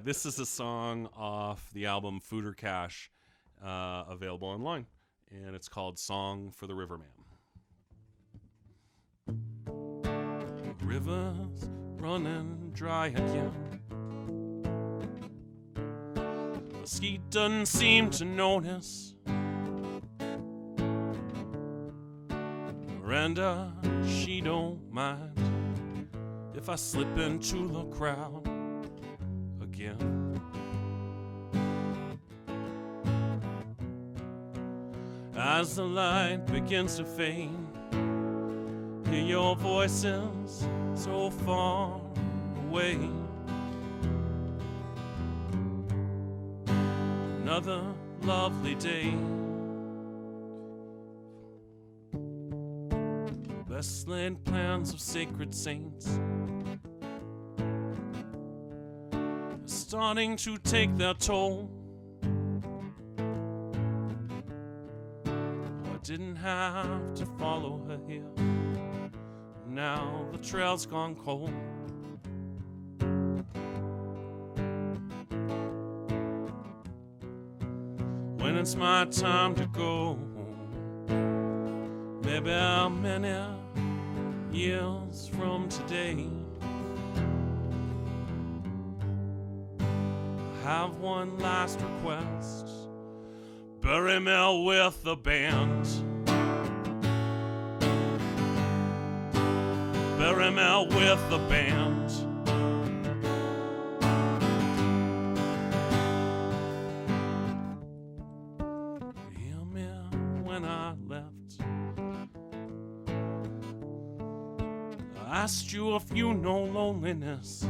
This is a song off the album Food or Cash, available online, and it's called Song for the Riverman. The river's running dry again. The ski doesn't seem to notice Miranda, she don't mind if I slip into the crowd again. As the light begins to fade, hear your voices so far away. Another lovely day. Best laid plans of sacred saints are starting to take their toll. I didn't have to follow her here. Now the trail's gone cold. When it's my time to go, maybe many years from today, I have one last request. Bury me with the band. Bury me with the band. Hear me when I left. I asked you if you know loneliness.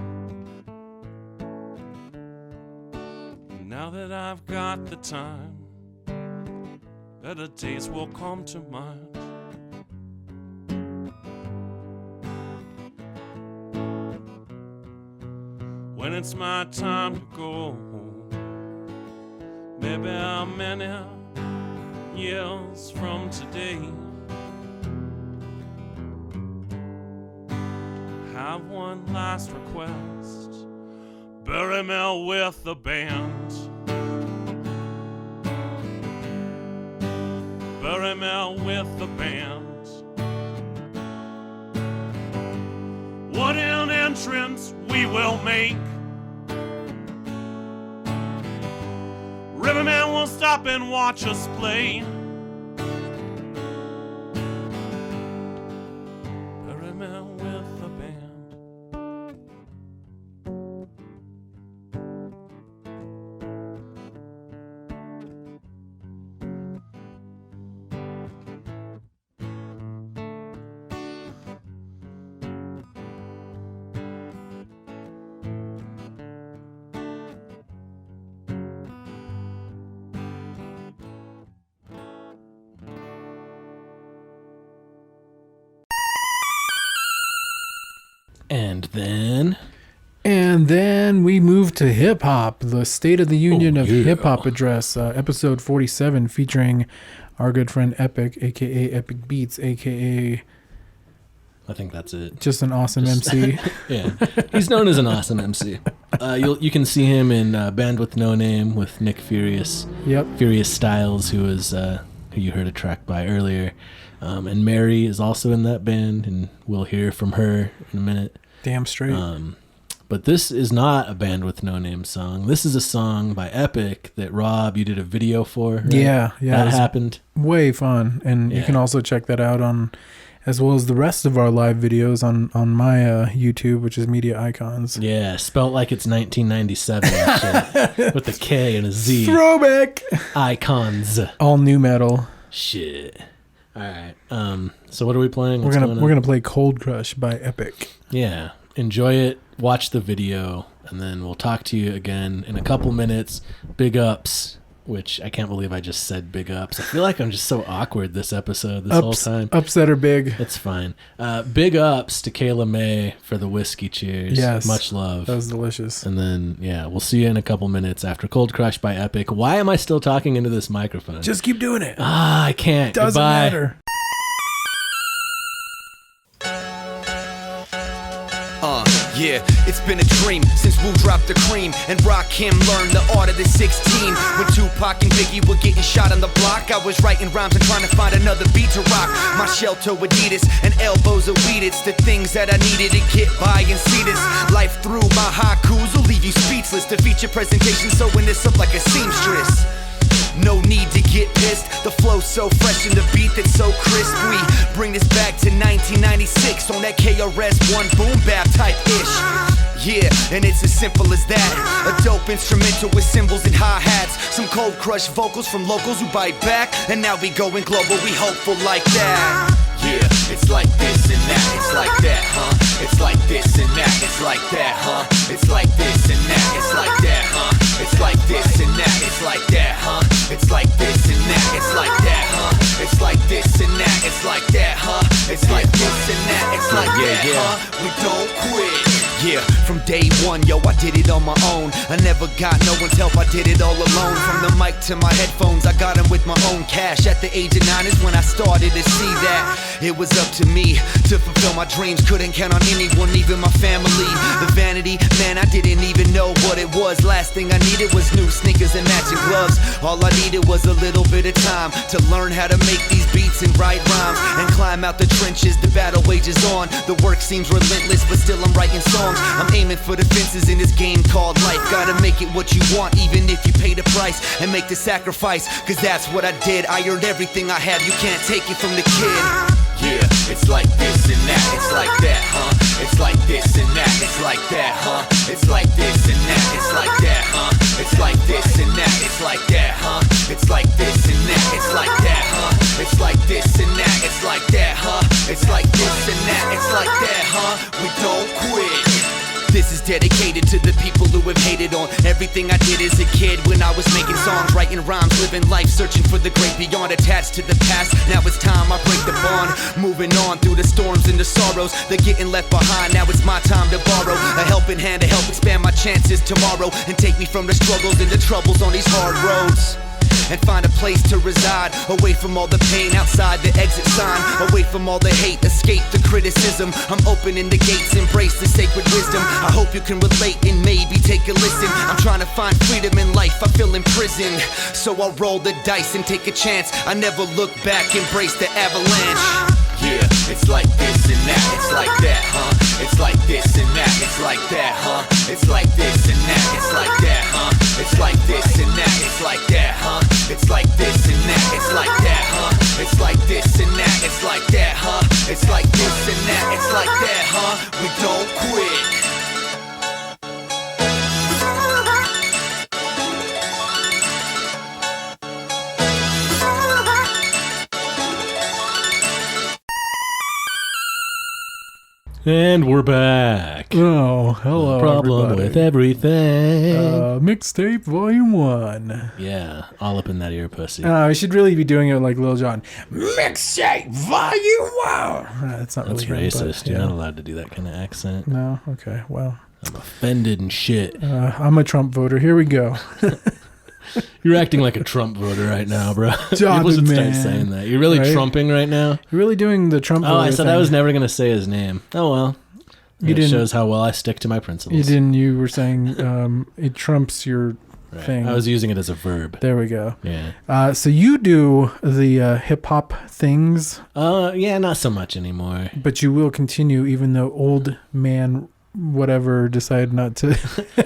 Now that I've got the time, better days will come to mind. When it's my time to go, maybe many years from today, I have one last request. Bury me with the band. Bury me with the band. What an entrance we will make. Riverman will stop and watch us play. Bury me with the band. And then we move to hip hop, the State of the Union of Hip Hop Address, episode 47, featuring our good friend Epic, aka Epic Beats, aka I think that's it. Just an awesome MC. Yeah, he's known as an awesome MC. You can see him in Band with No Name with Nick Furious. Yep. Furious Styles, who you heard a track by earlier. And Mary is also in that band, and we'll hear from her in a minute. Damn straight. But this is not a Band with No Name song. This is a song by Epic that Rob, you did a video for. Right? Yeah. That happened. Way fun. And you can also check that out on, as well as the rest of our live videos on my YouTube, which is Media Icons. Yeah, spelt like it's 1997 shit, with a K and a Z. Throwback. Icons. All new metal. Shit. All right. So what are we playing? We're gonna play Cold Crush by Epic. Yeah. Enjoy it. Watch the video, and then we'll talk to you again in a couple minutes. Big ups, which I can't believe I just said big ups. I feel like I'm just so awkward this episode, whole time. Ups that are big. It's fine. Big ups to Kayla May for the whiskey cheers. Yes. Much love. That was delicious. And then, we'll see you in a couple minutes after Cold Crush by Epic. Why am I still talking into this microphone? Just keep doing it. I can't. Doesn't Goodbye. matter. Yeah, it's been a dream since Wu dropped the cream and Rakim learned the art of the 16. When Tupac and Biggie were getting shot on the block, I was writing rhymes and trying to find another beat to rock. My shelter Adidas and elbows of weed. It's the things that I needed to get by and see this life through. My haikus will leave you speechless. The feature presentation sewing this up like a seamstress. no need to get pissed. The flow's so fresh and the beat that's so crisp. We bring this back to 1996 on that KRS-One boom bap type ish. Yeah, and it's as simple as that. A dope instrumental with cymbals and hi-hats. Some cold crush vocals from locals who bite back. And now we going global, we hopeful like that. Yeah, it's like this and that, it's like that, huh? It's like this and that, it's like that, huh? It's like this and that, it's like that, huh? It's like this and that, it's like that, huh? It's like this and that, it's like that, huh? It's like this and that, it's like that, huh? It's like this and that, it's like that, huh? We don't quit. Yeah, from day one, yo, I did it on my own. I never got no one's help, I did it all alone. From the mic to my headphones, I got them with my own cash. At the age of 9 is when I started to see that it was up to me to fulfill my dreams. Couldn't count on anyone, even my family. The vanity, man, I didn't even know what it was. Last thing I needed was new sneakers and matching gloves. All I needed was a little bit of time to learn how to make these beats and write rhymes and climb out the trenches. The battle wages on. The work seems relentless, but still I'm writing songs. I'm aiming for the fences in this game called life. Gotta make it what you want, even if you pay the price and make the sacrifice. Cause that's what I did. I earned everything I have. You can't take it from the kid. Yeah, it's like this and that, it's like that, huh? It's like this and that, it's like that, huh? It's like this and that, it's like that, huh? It's like this and that, it's like that, huh? It's like this and that, it's like that, huh? It's like this and that, it's like that, huh? It's like this and that, it's like that, huh? We don't quit. This is dedicated to the people who have hated on everything I did as a kid. When I was making songs, writing rhymes, living life, searching for the great beyond. Attached to the past, now it's time I break the bond. Moving on through the storms and the sorrows, they're getting left behind. Now it's my time to borrow a helping hand to help expand my chances tomorrow and take me from the struggles and the troubles on these hard roads. And find a place to reside, away from all the pain, outside the exit sign, away from all the hate, escape the criticism. I'm opening the gates, embrace the sacred wisdom. I hope you can relate and maybe take a listen. I'm trying to find freedom in life, I feel imprisoned. So I'll roll the dice and take a chance. I never look back, embrace the avalanche. Yeah, it's like this and that, it's like that, huh? It's like this and that, it's like that, huh? It's like this and that, it's like that, huh? It's like this and that, it's like that, huh? It's like this and that, it's like that, huh? It's like this and that, it's like that, huh? It's like this and that, it's like that, huh? We don't quit. And we're back. Oh, hello, Problem everybody. with everything. Mixtape Volume 1. Yeah, all up in that ear pussy. I should really be doing it like Lil Jon. Mixtape Volume 1. That's not That's really him, racist. but, You're yeah. not allowed to do that kind of accent. No? Okay, well. I'm offended and shit. I'm a Trump voter. Here we go. You're acting like a Trump voter right now, bro. Stop People should it, start man. saying that. You're really Right? trumping right now. You're really doing the Trump voter Oh, I said thing. I was never going to say his name. Oh, well. You It didn't- shows how well I stick to my principles. You didn't. You were saying it trumps your Right. thing. I was using it as a verb. There we go. Yeah. So you do the hip hop things. Yeah, not so much anymore. But you will continue, even though old man whatever decided not to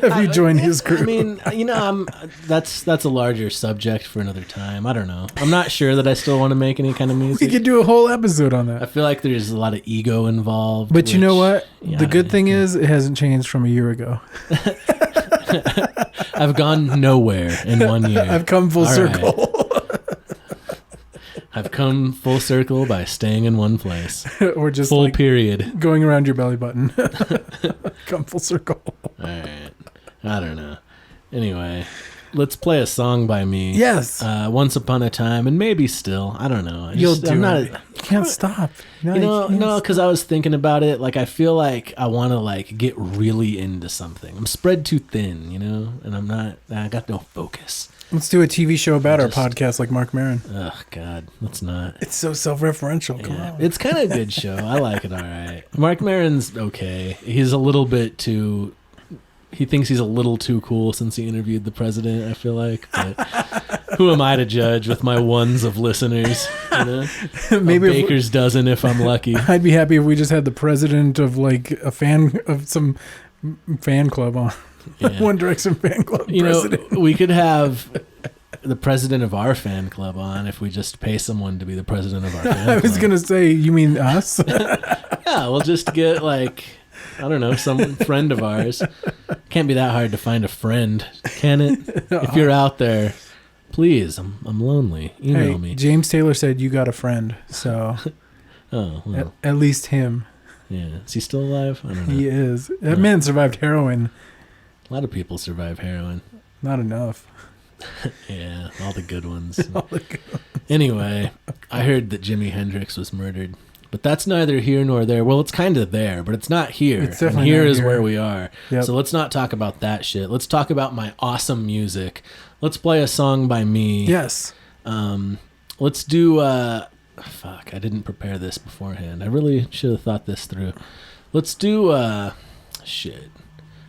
have you join his crew. I mean, you know, that's a larger subject for another time. I don't know. I'm not sure that I still want to make any kind of music. We could do a whole episode on that. I feel like there's a lot of ego involved. But you know which- what? yeah, The good thing is it hasn't changed from a year ago. I've gone nowhere in 1 year. I've come full All right. circle. I've come full circle by staying in one place. Or just full like period. going around your belly button. Come full circle. All right. I don't know. Anyway, let's play a song by me. Yes. Once Upon a Time, and maybe still. I don't know. You'll do I'm not, it. You can't stop. No, You know, can't no, because I was thinking about it. Like, I feel like I want to like get really into something. I'm spread too thin, you know, and I'm not. I got no focus. Let's do a TV show about our podcast like Mark Maron. Oh God, let's not. It's so self-referential. Come on. It's kind of a good show. I like it. All right. Mark Maron's okay. He's a little bit too. He thinks he's a little too cool since he interviewed the president. I feel like, but who am I to judge with my ones of listeners? You know? Maybe a baker's dozen if I'm lucky. I'd be happy if we just had the president of like a fan of some fan club on. Yeah. One Direction fan club You president. know, we could have the president of our fan club on if we just pay someone to be the president of our fan club. I was gonna say, you mean us? Yeah, we'll just get like, I don't know, some friend of ours. Can't be that hard to find a friend, can it? If you're out there, please, I'm lonely. Email me. James Taylor said you got a friend, so oh, well. at least him. Yeah, is he still alive? I don't know. He is. That man survived heroin. A lot of people survive heroin. Not enough. Yeah, all the good ones. Anyway, I heard that Jimi Hendrix was murdered. But that's neither here nor there. Well, it's kind of there, but it's not here. It's definitely and here not is here. where we are. Yep. So let's not talk about that shit. Let's talk about my awesome music. Let's play a song by me. Yes. Let's do... fuck, I didn't prepare this beforehand. I really should have thought this through. Let's do... shit.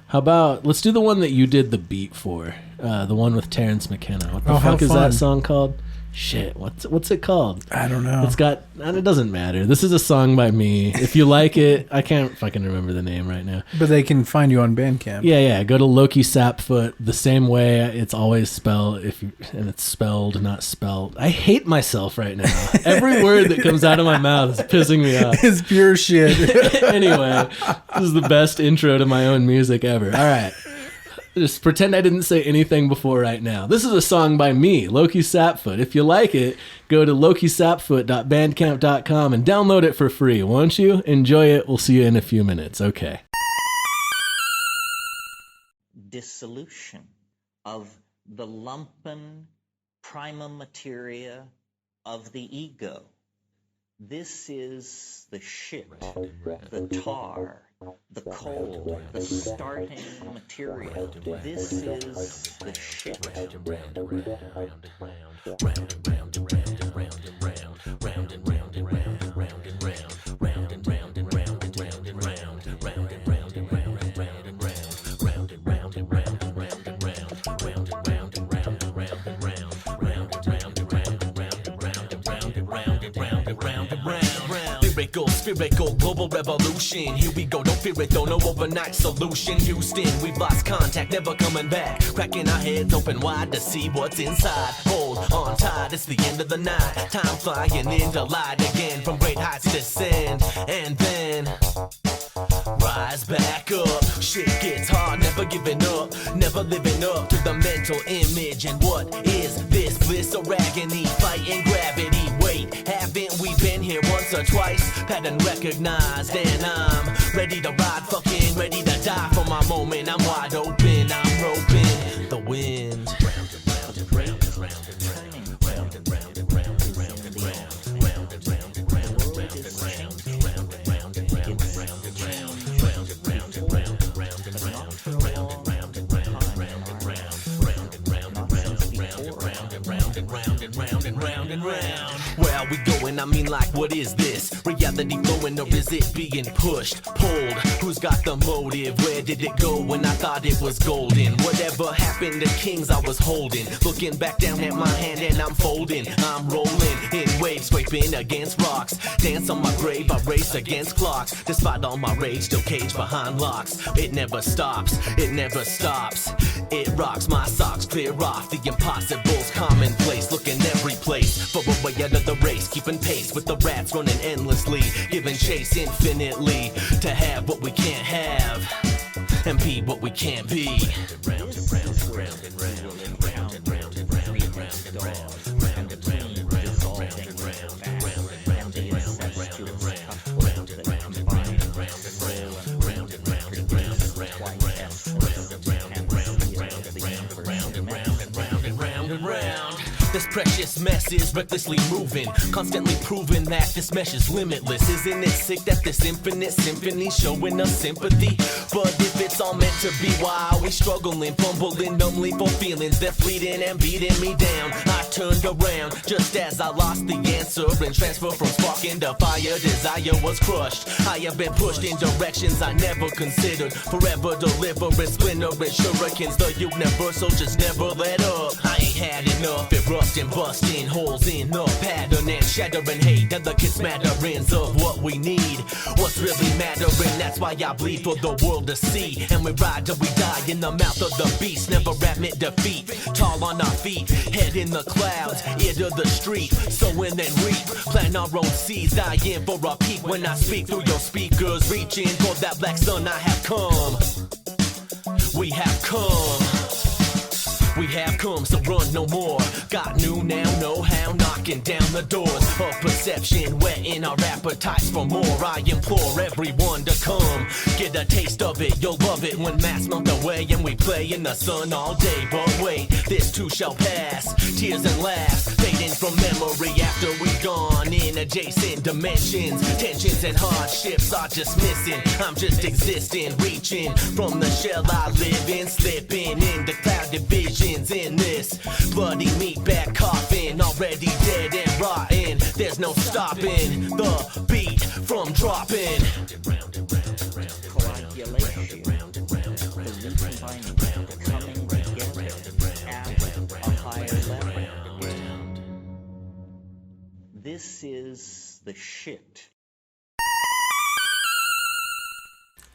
How about... Let's do the one that you did the beat for. The one with Terrence McKenna. What the fuck is that song called? Shit, what's it called? I don't know. It's got, and it doesn't matter. This is a song by me. If you like it, I can't fucking remember the name right now. But they can find you on Bandcamp. Yeah. Go to Lowki Sapfoot the same way it's always spelled, and it's spelled, not spelled. I hate myself right now. Every word that comes out of my mouth is pissing me off. It's pure shit. Anyway, this is the best intro to my own music ever. All right. Just pretend I didn't say anything before right now. This is a song by me, Lowki Sapfoot. If you like it, go to lowkisapfoot.bandcamp.com and download it for free, won't you? Enjoy it. We'll see you in a few minutes. Okay. Dissolution of the lumpen prima materia of the ego. This is the shit, the tar, the coal, the starting material. This is the shit. Spherical, global revolution. Here we go, don't fear it though, no overnight solution. Houston, we've lost contact, never coming back. Cracking our heads open wide to see what's inside. Hold on tight, it's the end of the night. Time flying into light again. From great heights descend, and then rise back up. Shit gets hard, never giving up. Never living up to the mental image. And what is this bliss or agony? Fighting gravity, wait, haven't we been here once or twice? Pattern recognized, and I'm ready to ride, fucking ready to die for my moment. I'm wide open, I'm roping the wind. Where are we going? I mean, like, what is this? Reality flowing, or is it being pushed, pulled? Who's got the motive? Where did it go when I thought it was golden? Whatever happened to kings I was holding? Looking back down at my hand and I'm folding. I'm rolling in waves, scraping against rocks. Dance on my grave, I race against clocks. Despite all my rage, still caged behind locks. It never stops, it never stops. It rocks my socks, clear off the impossible's commonplace. Looking every place for a way out of the race, keeping pace with the rats running endlessly, giving chase infinitely to have what we can't have and be what we can't be. This precious mess is recklessly moving, constantly proving that this mesh is limitless. Isn't it sick that this infinite symphony showing us sympathy? But if it's all meant to be, why are we struggling, fumbling numbly for feelings that fleeting and beating me down? I turned around just as I lost the answer and transferred from spark into fire. Desire was crushed. I have been pushed in directions I never considered. Forever delivering splintering shurikens. The universal just never let up. I ain't had enough. Erupt busting holes in the pattern and shattering hate, delicate smatterings of what we need. What's really mattering, that's why I bleed for the world to see. And we ride till we die in the mouth of the beast, never admit defeat. Tall on our feet, head in the clouds, ear to the street, sowing and reap. Plant our own seeds, dying for a peak. When I speak through your speakers, reaching for that black sun, I have come. We have come. We have come, so run no more. Got new now, know how, knocking down the doors of perception, whetting our appetites for more. I implore everyone to come, get a taste of it. You'll love it when masks melt away and we play in the sun all day. But wait, this too shall pass. Tears and laughs fading from memory after we've gone in adjacent dimensions. Tensions and hardships are just missing. I'm just existing, reaching from the shell I live in, slipping into clouded vision. In this bloody meat bag coffin, already dead and rotten. There's no stopping the beat from dropping. This is the shit.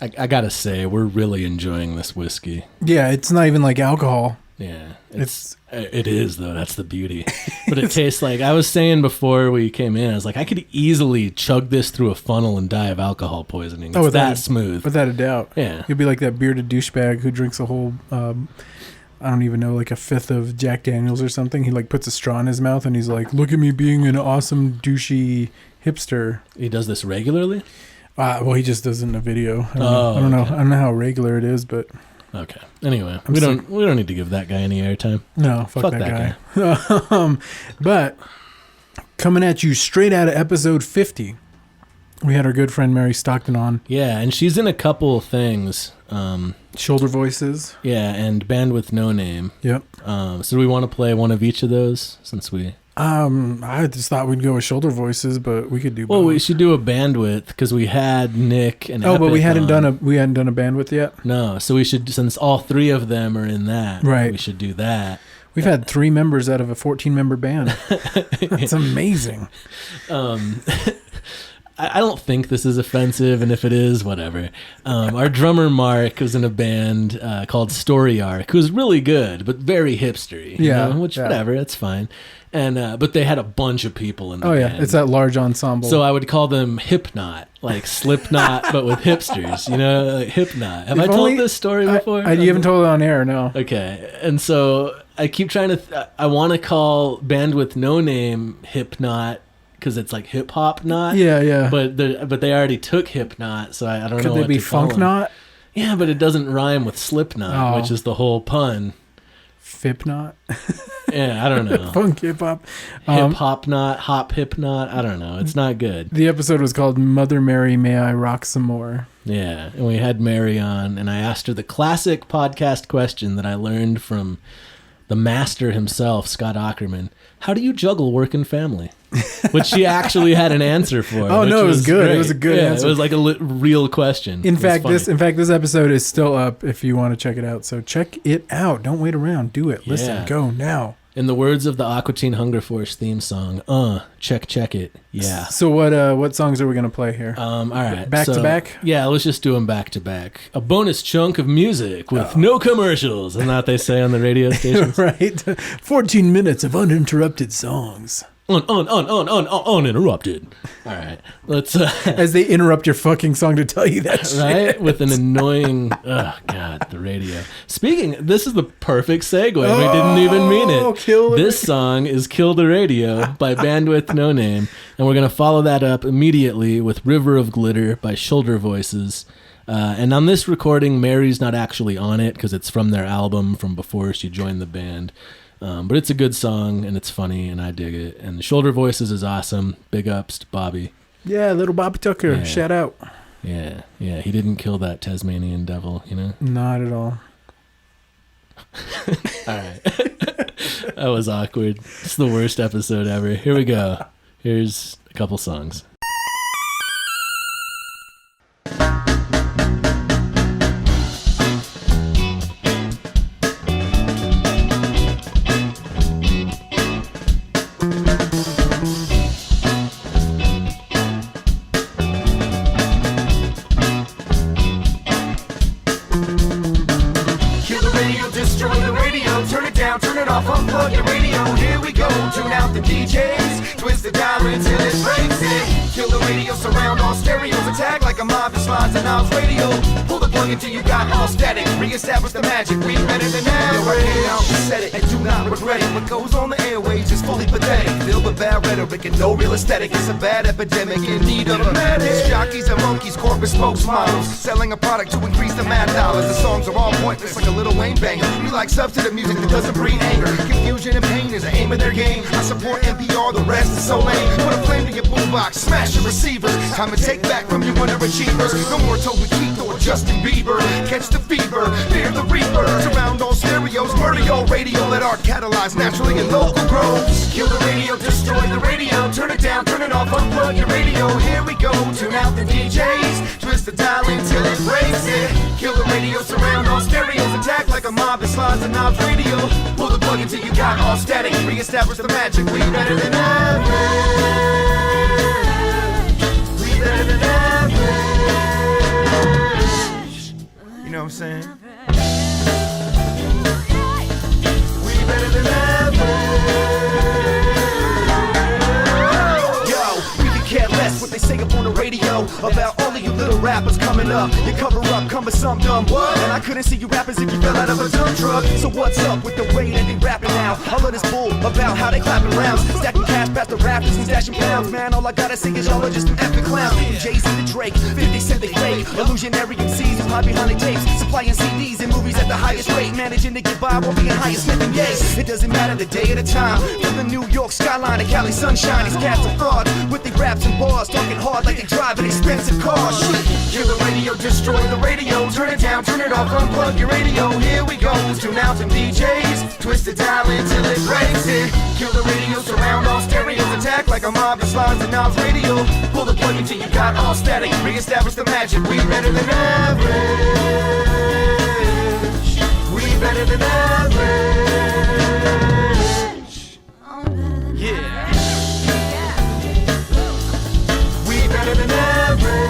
I gotta say, we're really enjoying this whiskey. Yeah, it's not even like alcohol. Yeah, it is though. That's the beauty. But it tastes like, I was saying before we came in, I was like, I could easily chug this through a funnel and die of alcohol poisoning. It's that smooth, without a doubt. Yeah, you'll be like that bearded douchebag who drinks a whole, I don't even know, like a fifth of Jack Daniels or something. He like puts a straw in his mouth and he's like, "Look at me being an awesome douchey hipster." He does this regularly. Well, he just does it in a video. I don't know. I don't know how regular it is, but. Okay. Anyway, we don't need to give that guy any airtime. No, fuck that guy. But coming at you straight out of episode 50, we had our good friend Mary Stockton on. Yeah, and she's in a couple things. Shoulder Voices. Yeah, and Bandwidth No Name. Yep. So do we want to play one of each of those since we... I just thought we'd go with Shoulder Voices, but we could do both. Well, we should do a Bandwidth because we had Nick and but we hadn't on. done a Bandwidth yet. No, so we should, since all three of them are in that, right? We should do that. We've had 3 members out of a 14-member band. That's amazing. I don't think this is offensive, and if it is, whatever. Our drummer Mark was in a band called Story Arc, who's really good, but very hipstery. Whatever, that's fine. And but they had a bunch of people in the band. It's that large ensemble. So I would call them Hypnot, like Slipknot, but with hipsters. Like Hypnot. Have I told this story before? You haven't told it on air, no. Okay, and so I keep trying to. I want to call Bandwidth No Name Hypnot, because it's like hip hop not. Yeah. But they already took Hypnot, so I don't know. Could they what be to call Funk Knot? Yeah, but it doesn't rhyme with Slipknot, which is the whole pun. Fipknot? Yeah, I don't know. Funk hip hop. Hip hop not, hop hip not. I don't know. It's not good. The episode was called Mother Mary, May I Rock Some More? Yeah, and we had Mary on, and I asked her the classic podcast question that I learned from the master himself, Scott Aukerman. How do you juggle work and family? Which she actually had an answer for. Oh no, it was good. Great. It was a good answer. It was like a real question. In fact, this episode is still up if you want to check it out. So check it out. Don't wait around. Do it. Listen. Go now. In the words of the Aqua Teen Hunger Force theme song, check it. Yeah. So what songs are we gonna play here? All right. Back to back? Yeah, let's just do them back to back. A bonus chunk of music with no commercials, and that they say on the radio stations. Right. 14 minutes of uninterrupted songs. Uninterrupted. All right. Let's as they interrupt your fucking song to tell you that shit. Right? With an annoying the radio. Speaking, this is the perfect segue. We didn't even mean it. This song is Kill the Radio by Bandwidth No Name, and we're going to follow that up immediately with River of Glitter by Shoulder Voices. And on this recording, Mary's not actually on it because it's from their album from before she joined the band. But it's a good song, and it's funny, and I dig it. And the Shoulder Voices is awesome. Big ups to Bobby. Yeah, little Bobby Tucker. Yeah. Shout out. Yeah. He didn't kill that Tasmanian devil, you know? Not at all. All right. That was awkward. It's the worst episode ever. Here we go. Here's a couple songs. the DJs. Twist the dial until it breaks it. Kill the radio, surround all stereos. Attack like a mob that slides and knobs radio. Pull the plug until you got all static. Reestablish the magic, we better than ever. Set it and do not regret it. What goes on the airwaves is fully pathetic. Filled with bad rhetoric and no real aesthetic. It's a bad epidemic in need of a medic. Jockeys and monkeys, corporate spokesmodels, selling a product to increase the mad dollars. The songs are all pointless like a Lil Wayne banger. We like substantive music that doesn't breed anger. Confusion and pain is the aim of their game. I support NPR, the rest is so lame. Put a flame to your boombox, smash your receivers. Time to take back from your underachievers. No more Toby Keith or Justin Bieber. Catch the fever, fear the reaper. Surround all stereos, murder your radio. Let art catalyze naturally in local groves. Kill the radio, destroy the radio. Turn it down, turn it off, unplug your radio. Here we go, tune out the DJs. Twist the dial until it breaks it. Kill the radio, surround all stereos. Attack like a mob that slides and knobs radio. Pull the plug until you got all static. Reestablish the magic, we better than average. We better than average. You know what I'm saying? We better than average. Yo, we can care less what they say up on the radio about all of you little rappers coming up. You cover up, cumbersome, dumb. What? And I couldn't see you rappers if you fell out of a dump truck. So what's up with the way that they rapping now? All of this bull about how they clapping rounds, stacking cash past the rafters and stashing pounds. Man, all I gotta say is y'all are just some epic clowns. From Jay-Z to Drake, 50 Cent they fake. Illusionary MCs who hide behind the tapes, supplying CDs and movies at the highest rate, managing to get by while being highest Smith and Yates. It doesn't matter the day or the time. From the New York skyline to Cali sunshine, these cats are frauds with their raps and bars, talking hard like they driving expensive cars. Shit. Kill the radio, destroy the radio. Turn it down, turn it off, unplug your radio. Here we go, tune out some DJs. Twist the dial until it breaks it. Kill the radio, surround all stereos. Attack like a mob that slides and knobs radio. Pull the plug until you got all static. Reestablish the magic, we better than average. We better than average. Yeah. We better than average.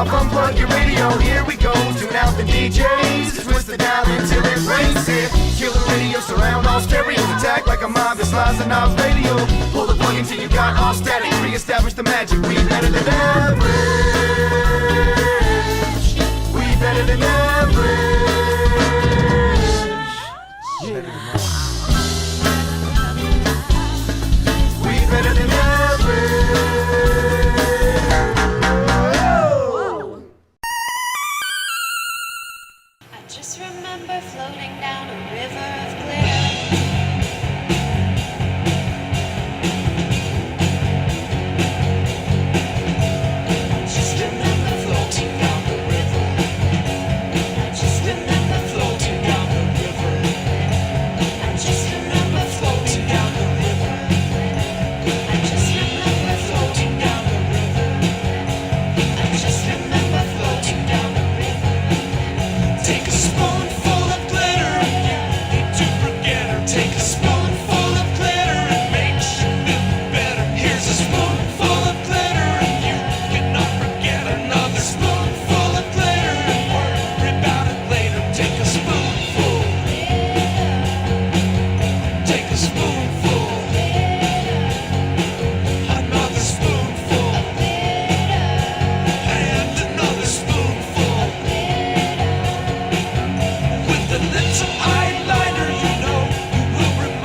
Unplug your radio, here we go. Tune out the DJs, twist the dial until it breaks it. Kill the radio, surround all stereos. Attack like a mob that slides the knobs radio. Pull the plug until you got all static. Reestablish the magic, we better than average. We better than average. We better than average. Just remember floating down a river of glitter. Just remember floating down the river. Just remember floating down the river. Just remember floating down the river. Just remember floating down the river. Just remember floating down the river. Take a spoonful of glitter and you need to forget her. Take a spoonful of glitter and makes you feel better. Here's a spoonful of glitter and you cannot forget another spoonful of glitter and worry about it later. Take a spoonful. Take a spoonful. Another spoonful. And another spoonful. With a little eyeliner, you know you will remember.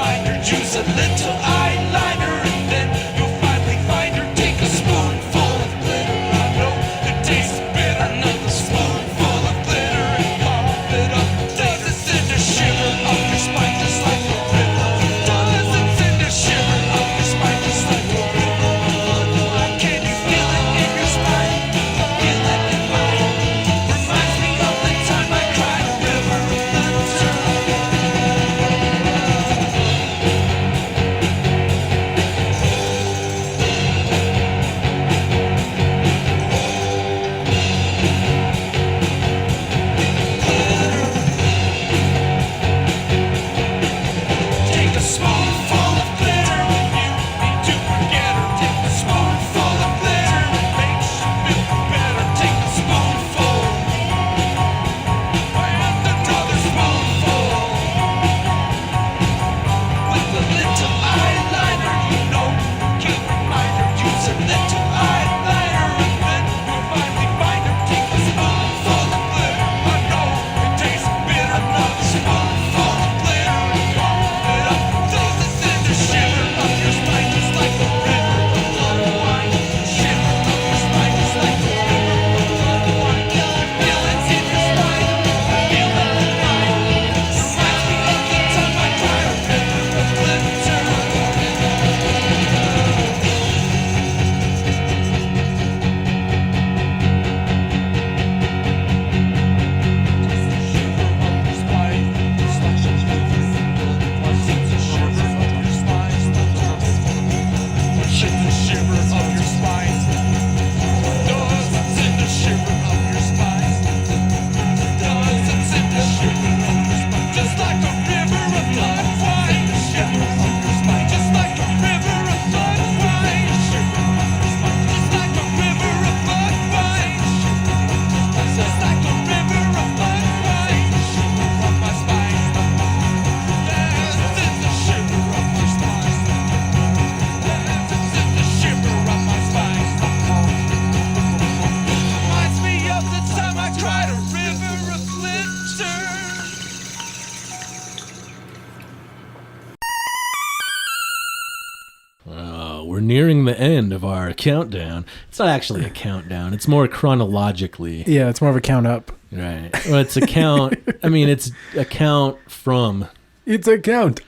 Well, we're nearing the end of our countdown. It's not actually a countdown. It's more chronologically. Yeah, it's more of a count up. Right. Well, it's a count. I mean, it's a count from. It's a count.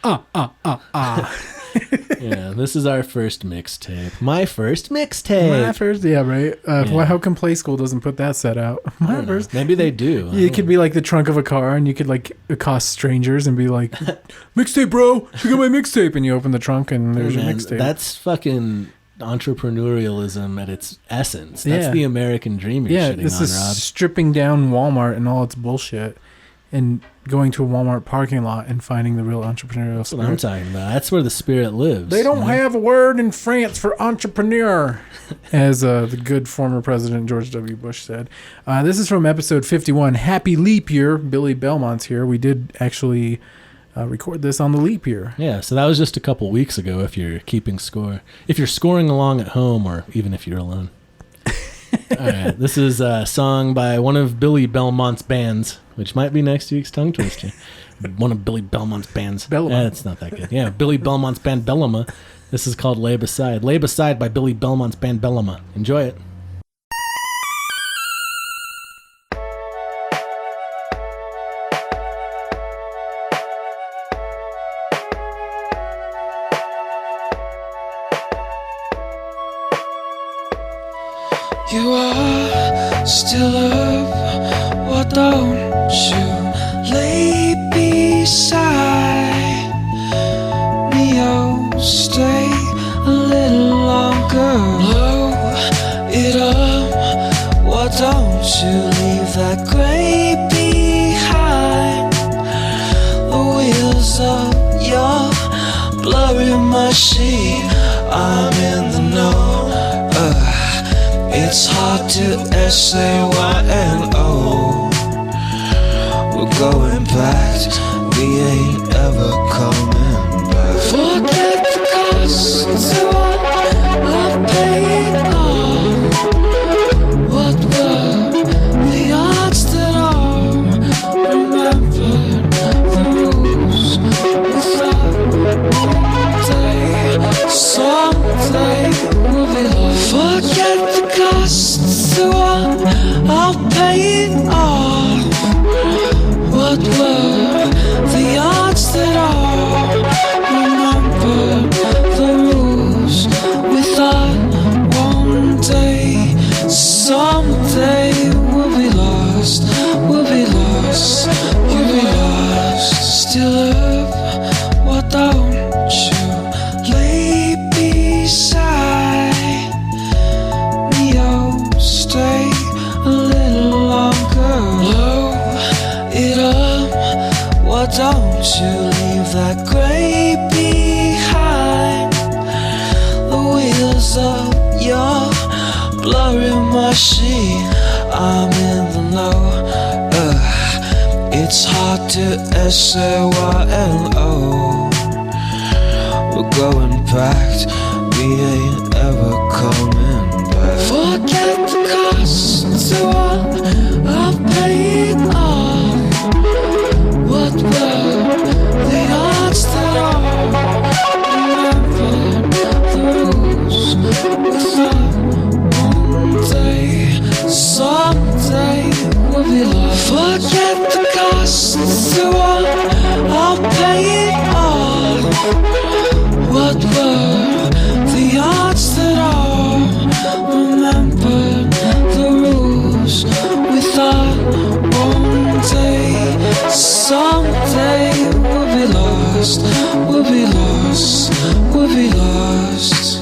Yeah, this is our first mixtape. My first mixtape. My first, yeah, right. Yeah. How come Play School doesn't put that set out? My first. Maybe they do. It could be like the trunk of a car, and you could like accost strangers and be like, "Mixtape, bro! Check out my mixtape!" And you open the trunk, and there's your mixtape. That's fucking entrepreneurialism at its essence. That's the American dream you're shitting this on, is Rob. stripping down Walmart and all its bullshit, and going to a Walmart parking lot and finding the real entrepreneurial That's spirit. what I'm talking about. That's where the spirit lives. They don't have a word in France for entrepreneur, as the good former president George W. Bush said. This is from episode 51. Happy leap year. Billy Belmont's here. We did actually record this on the leap year. Yeah, so that was just a couple weeks ago if you're keeping score. If you're scoring along at home or even if you're alone. All right, this is a song by one of Billy Belmont's bands, which might be next week's tongue twister. One of Billy Belmont's bands. Bellama. It's not that good. Yeah, Billy Belmont's band Bellama. This is called Lay Beside. Lay Beside by Billy Belmont's band Bellama. Enjoy it. You are still up, why don't you lay beside me? Oh, stay a little longer. Blow it up, why don't you leave that gray behind? The wheels of your blurry machine, I'm in the know. It's hard to S-A-Y-N-O. We're going back, we ain't ever coming back. Forget the cost to what I've paid off. What were the odds that all remembered the rules? We thought someday we'll be lost. Forget the costs to what I'll pay off. What were the odds that I'll remember the rules? We thought one day, someday we'll be lost. We'll be lost, we'll be lost. Still up, why don't you lay beside me? Oh, stay a little longer. Blow it up, why don't you leave that gray behind? The wheels of your blurry machine, I'm in the know. It's hard to S-A-Y-N-O. We're going back, we ain't ever coming back. Forget the cost to what I've paid off. What were the odds that I remembered the rules? We thought one day, someday we'll be lost. Forget the cost to what I've paid off. What were the odds that I remembered the rules? We thought one day, someday we'll be lost. We'll be lost, we'll be lost.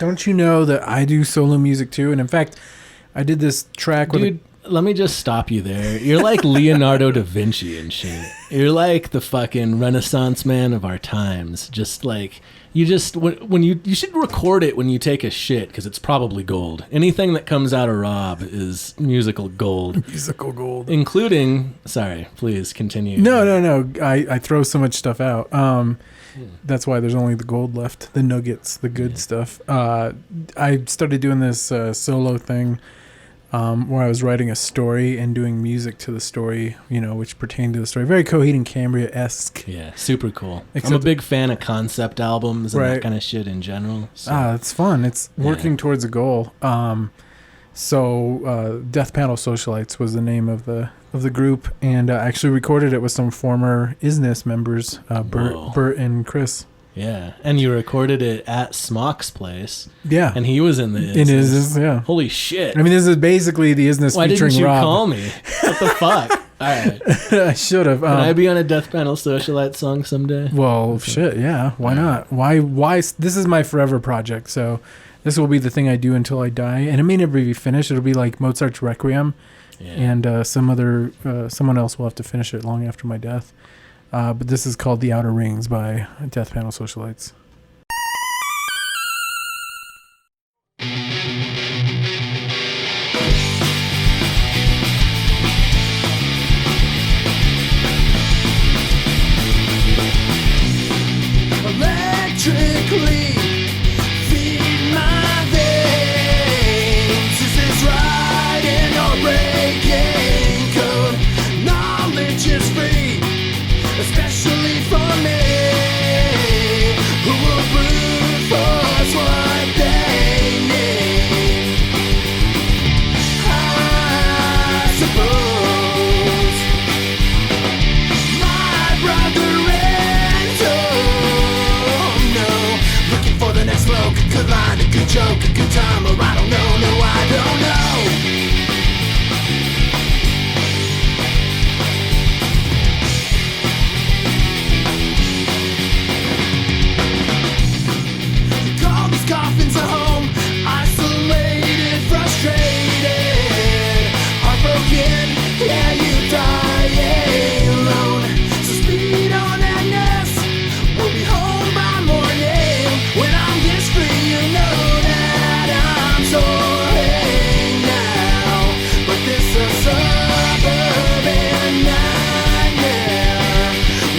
Don't you know that I do solo music too? And in fact, I did this track with Dude, let me just stop you there. You're like Leonardo da Vinci and shit. You're like the fucking Renaissance man of our times. Just like, you just, when you should record it when you take a shit, because it's probably gold. Anything that comes out of Rob is musical gold. Musical gold. Including, sorry, please continue. No. I throw so much stuff out. That's why there's only the gold left, the nuggets, the good stuff. I started doing this solo thing where I was writing a story and doing music to the story, which pertained to the story. Very Coheed and Cambria-esque. Yeah, super cool. Except I'm a big fan of concept albums and that kind of shit in general. So. It's fun. It's working towards a goal. So Death Panel Socialites was the name of the group, and I actually recorded it with some former Isness members, Bert and Chris. Yeah, and you recorded it at Smock's place. Yeah, and he was in the Isness. Yeah, holy shit! I mean, this is basically the Isness Why featuring didn't you Rob. call me? What the fuck? All right, I should have. Can I be on a Death Panel Socialite song someday? Well, shit, yeah. Why not? Why? This is my forever project, so this will be the thing I do until I die, and it may never be finished. It'll be like Mozart's Requiem, and someone else will have to finish it long after my death. But this is called The Outer Rings by Death Panel Socialites. Electrically feed my veins. Is this riding or breaking code? Knowledge is free, especially for me, who will brute force what they need. I suppose my brother looking for the next smoke, a good line, a good joke, a good time, or I don't know, no, I don't know. You call these coffins a home, isolated, frustrated, heartbroken, yeah, you die alone. So speed on that nest, we'll be home by morning. When I'm this free, you know that I'm soaring now. But this a suburban nightmare.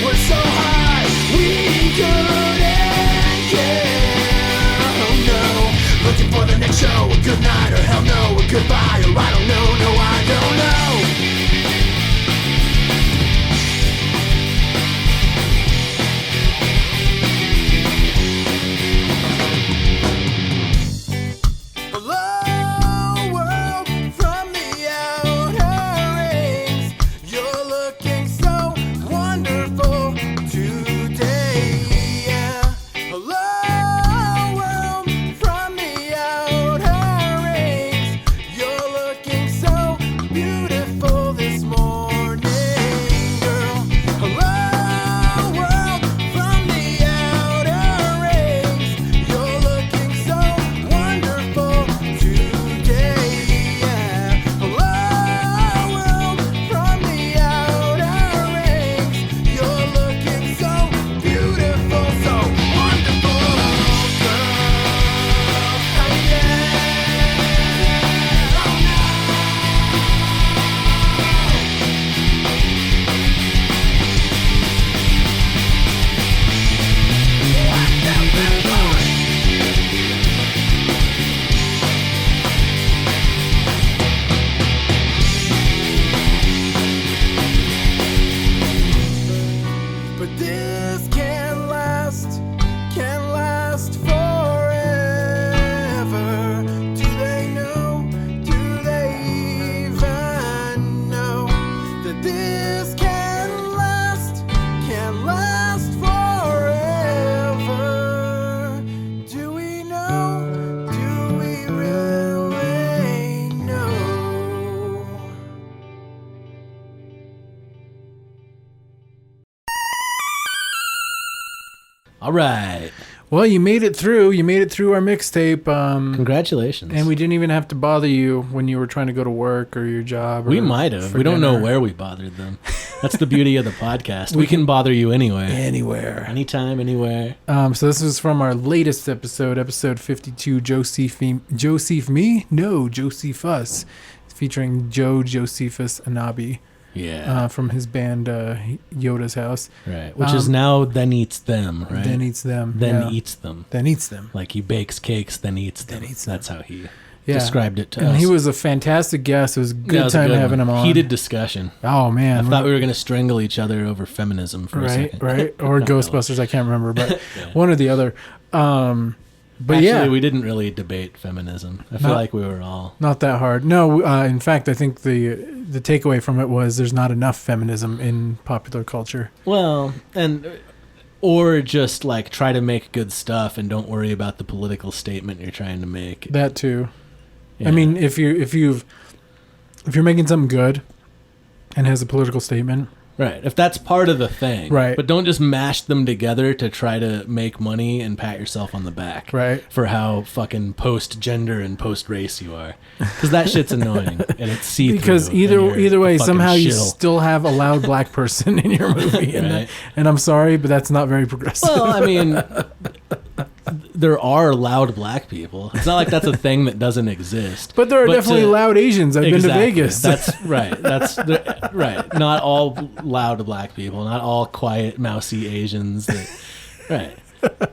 We're so high, we couldn't care. Oh no, looking for the next show, a good night, or hell no, a goodbye, or I don't know, no, I don't know. All right. Well, you made it through. You made it through our mixtape. Congratulations. And we didn't even have to bother you when you were trying to go to work or your job. We might have. We don't know where we bothered them. That's the beauty of the podcast. We can bother you anywhere. Anywhere. Anytime, anywhere. So this is from our latest episode, episode 52, Josephus, featuring Joe Josephus Anabi. Yeah. From his band Yoda's House. Right. Which is now Then Eats Them, right? Then Eats Them. Then Eats Them. Then Eats Them. Like he bakes cakes, then eats them. That's how he described it to and us. he was a fantastic guest. It was a good time having him on. Heated discussion. Oh, man. I thought we were going to strangle each other over feminism for a second. Right. Or Ghostbusters. I can't remember, but one or the other. But actually, we didn't really debate feminism. I feel like we were all not that hard. No, in fact, I think the takeaway from it was there's not enough feminism in popular culture. Well, or just like try to make good stuff and don't worry about the political statement you're trying to make. That too. Yeah. I mean, if you're making something good and has a political statement. Right. If that's part of the thing. Right. But don't just mash them together to try to make money and pat yourself on the back. Right. For how fucking post-gender and post-race you are. Because that shit's annoying and it's see-through. Because either way, somehow you still have a loud black person in your movie. Right. And I'm sorry, but that's not very progressive. Well, I mean, there are loud black people. It's not like that's a thing that doesn't exist. But there are definitely loud Asians. I've been to Vegas. That's right. Right. Not all loud black people. Not all quiet, mousy Asians. Right.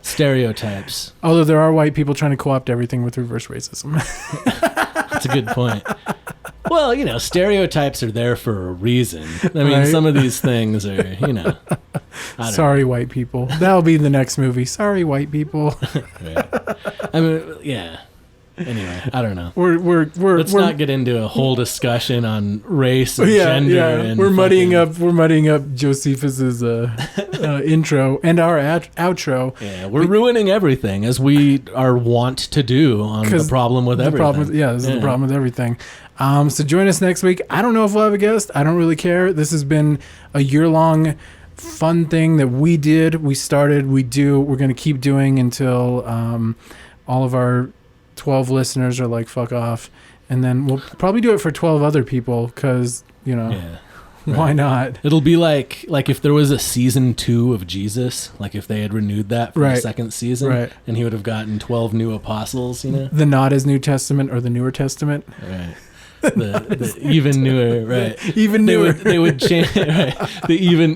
Stereotypes. Although there are white people trying to co-opt everything with reverse racism. That's a good point. Well, stereotypes are there for a reason. I mean, some of these things are, Sorry, white people. That'll be the next movie. Sorry, white people. Right. I mean, yeah. Anyway, I don't know. Let's not get into a whole discussion on race and gender. Yeah. And we're muddying up Josephus's intro and our outro. Yeah, we're ruining everything as we are wont to do on the problem with everything. This is the problem with everything. So join us next week. I don't know if we'll have a guest. I don't really care. This has been a year-long fun thing that we did. We started. We're going to keep doing until all of our 12 listeners are like, fuck off. And then we'll probably do it for 12 other people because, why not? It'll be like if there was a season 2 of Jesus, like if they had renewed that for the second season, and he would have gotten 12 new apostles, The not as New Testament or the Newer Testament. Right. The even newer, right? Even newer. They would change, right?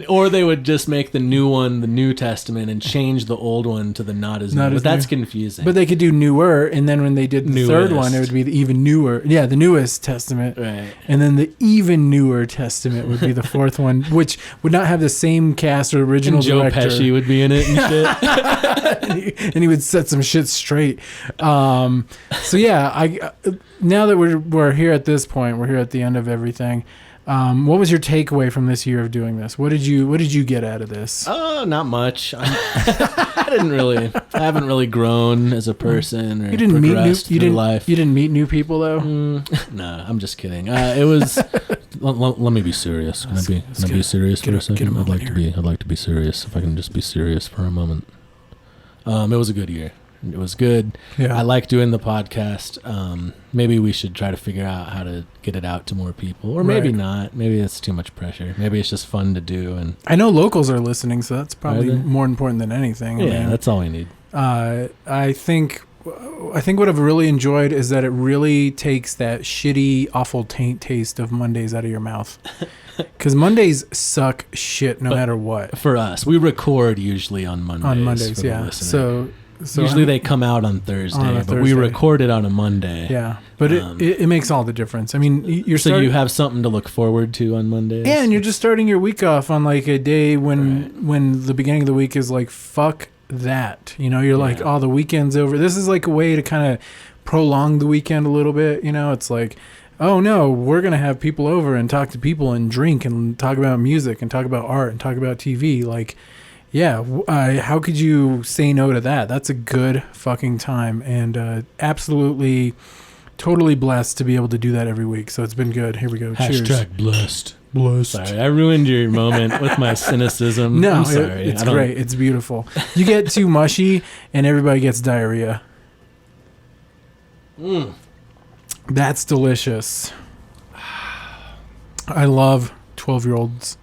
Or they would just make the new one the New Testament and change the old one to the not as new. But that's confusing. But they could do newer, and then when they did the third one, it would be the even newer. Yeah, the newest Testament. Right. And then the even newer Testament would be the fourth one, which would not have the same cast or original director. Joe Pesci would be in it and shit. and he would set some shit straight. So yeah, now that we're here at this point, we're here at the end of everything. What was your takeaway from this year of doing this? What did you get out of this? Not much. I haven't really grown as a person or progressed through life. You didn't meet new people though? No, I'm just kidding. It was. Let me be serious. Can I be serious for a second? I'd like to be serious. If I can just be serious for a moment. It was a good year. It was good. Yeah. I like doing the podcast. Maybe we should try to figure out how to get it out to more people, or maybe not. Maybe it's too much pressure. Maybe it's just fun to do. And I know locals are listening, so that's probably more important than anything. Yeah, that's all we need. I think what I've really enjoyed is that it really takes that shitty, awful taste of Mondays out of your mouth. Because Mondays suck shit no matter what. For us, we record usually on Mondays. Yeah. So usually they come out on Thursday, but we record it on a Monday. Yeah, but it makes all the difference. I mean, you have something to look forward to on Mondays. Yeah, and you're just starting your week off on like a day when the beginning of the week is like, fuck that. You're like, oh, the weekend's over. This is like a way to kind of prolong the weekend a little bit. It's like, oh no, we're going to have people over and talk to people and drink and talk about music and talk about art and talk about TV. Like, yeah, how could you say no to that? That's a good fucking time, and absolutely, totally blessed to be able to do that every week. So it's been good. Here we go. Cheers. #blessed. Blessed. Sorry, I ruined your moment with my cynicism. No, I'm sorry. it's great. It's beautiful. You get too mushy, and everybody gets diarrhea. That's delicious. I love 12-year-olds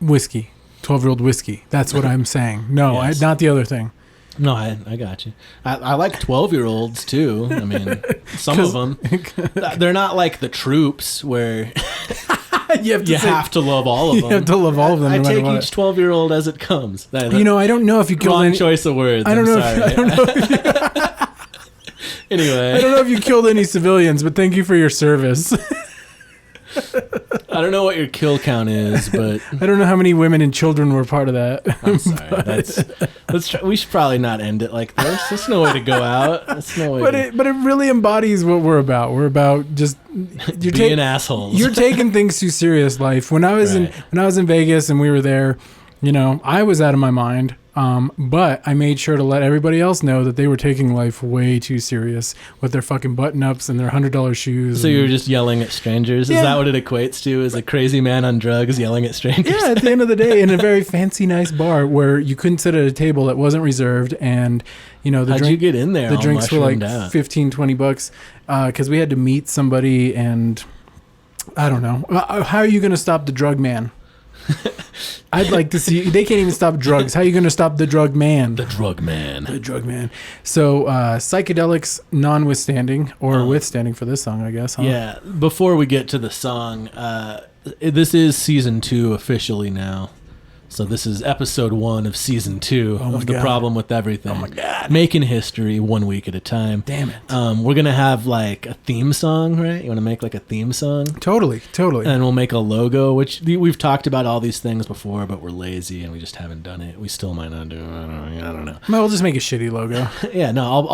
whiskey. 12-year-old whiskey. That's what I'm saying. No, Yes. not the other thing. No, I got you. I like 12-year-olds too. I mean, some of them. They're not like the Troops where you have to love all of them. You have to love all of them. I no matter take what. each 12-year-old as it comes. I don't know if you killed Wrong choice of words. I don't know. Sorry. I don't know. Anyway, I don't know if you killed any civilians, but thank you for your service. I don't know what your kill count is, but I don't know how many women and children were part of that. I'm sorry. We should probably not end it like this. There's no way to go out. There's no way. But it really embodies what we're about. We're about just being assholes. You're taking things too serious, life. When I was in Vegas and we were there, I was out of my mind. But I made sure to let everybody else know that they were taking life way too serious with their fucking button-ups and their $100 shoes. So you were just yelling at strangers? Yeah. Is that what it equates to? Is a crazy man on drugs yelling at strangers? Yeah, at the end of the day, in a very fancy, nice bar where you couldn't sit at a table that wasn't reserved, and how'd you get in there? The all drinks were like mushroomed out? $15-20 because we had to meet somebody, and I don't know. How are you going to stop the drug man? I'd like to see. They can't even stop drugs. How are you going to stop the drug man? The drug man. The drug man. So psychedelics notwithstanding, or withstanding for this song, I guess. Huh? Yeah. Before we get to the song, this is season 2 officially now. So this is episode 1 of season 2 of The Problem with Everything. Oh my God. Making history 1 week at a time. Damn it. We're going to have like a theme song, right? You want to make like a theme song? Totally. And we'll make a logo, which we've talked about all these things before, but we're lazy and we just haven't done it. We still might not do it. I don't know. Well, we'll just make a shitty logo. Yeah, no,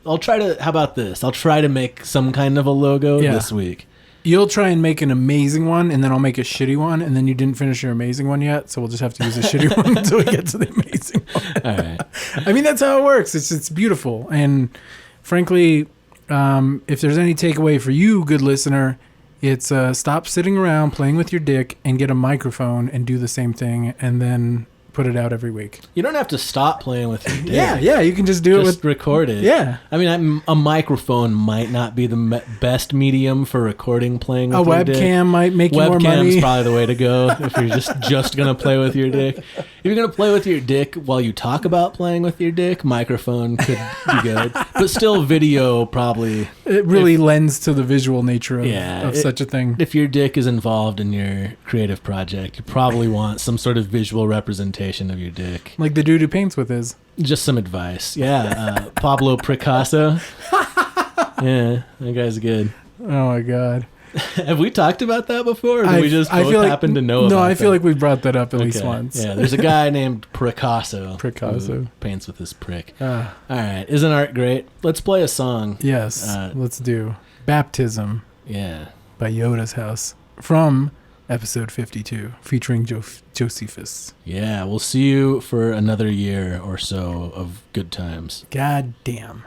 I'll try to, how about this? I'll try to make some kind of a logo this week. You'll try and make an amazing one, and then I'll make a shitty one, and then you didn't finish your amazing one yet, so we'll just have to use a shitty one until we get to the amazing one. All right. I mean, that's how it works. It's beautiful. And frankly, if there's any takeaway for you, good listener, it's stop sitting around playing with your dick and get a microphone and do the same thing, and then put it out every week. You don't have to stop playing with your dick. Yeah, you can just do it with record it. Yeah. I mean, a microphone might not be the best medium for recording playing with your dick. A webcam might make you more money. Webcam's probably the way to go if you're just going to play with your dick. If you're going to play with your dick while you talk about playing with your dick, microphone could be good. But still video probably. It really lends to the visual nature of such a thing. If your dick is involved in your creative project, you probably want some sort of visual representation of your dick. Like the dude who paints with his. Just some advice. Yeah. Pablo Picasso. Yeah, that guy's good. Oh my God. Have we talked about that before? Or do we just both happen to know about No, I that? feel like we brought that up at least once. Yeah, there's a guy named Picasso. Picasso. Paints with his prick. All right. Isn't art great? Let's play a song. Yes. Let's do Baptism. Yeah. By Yoda's House. From episode 52, featuring Josephus. Yeah, we'll see you for another year or so of good times. God damn.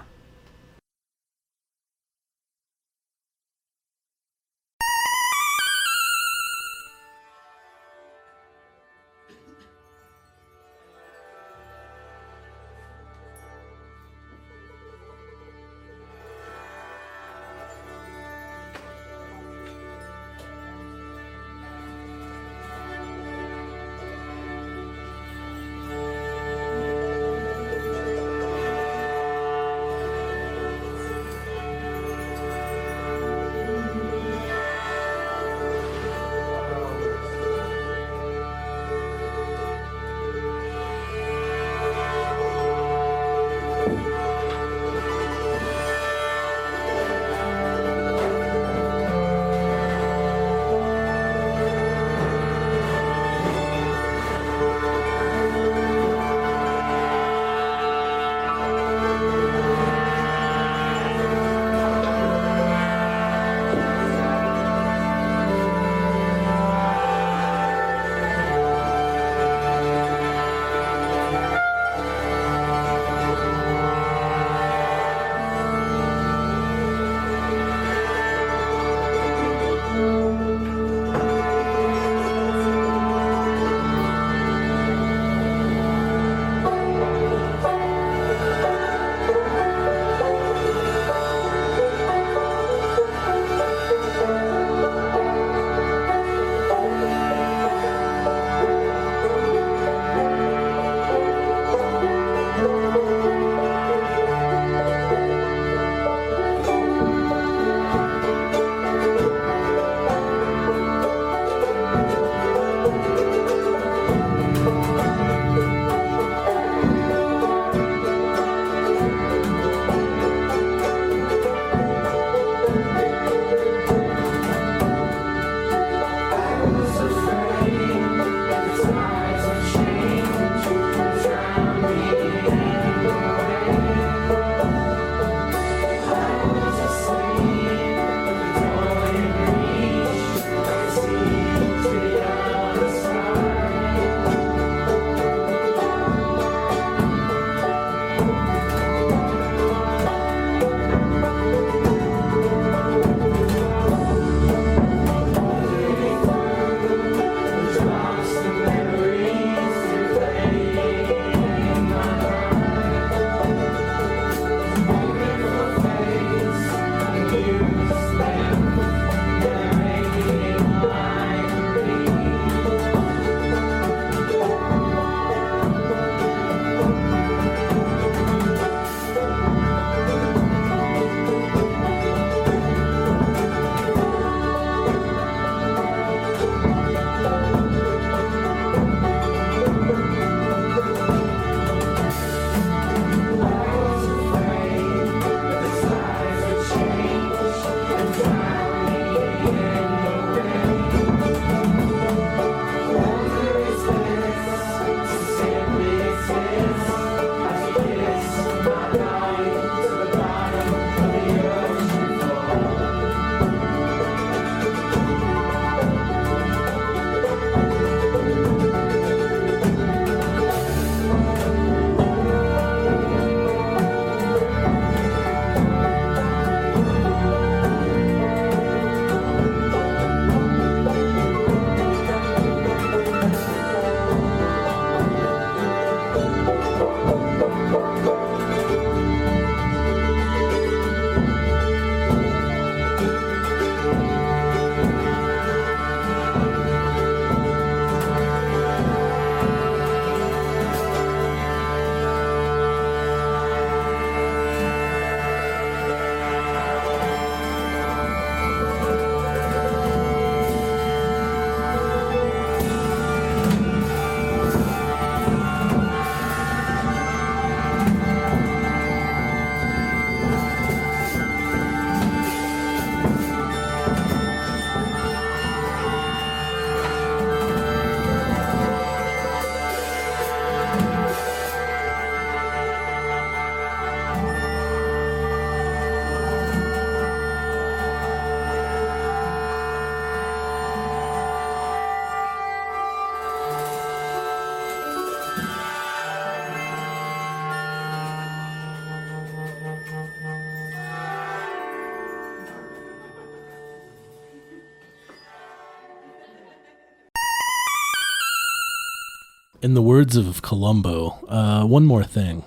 In the words of Columbo, one more thing.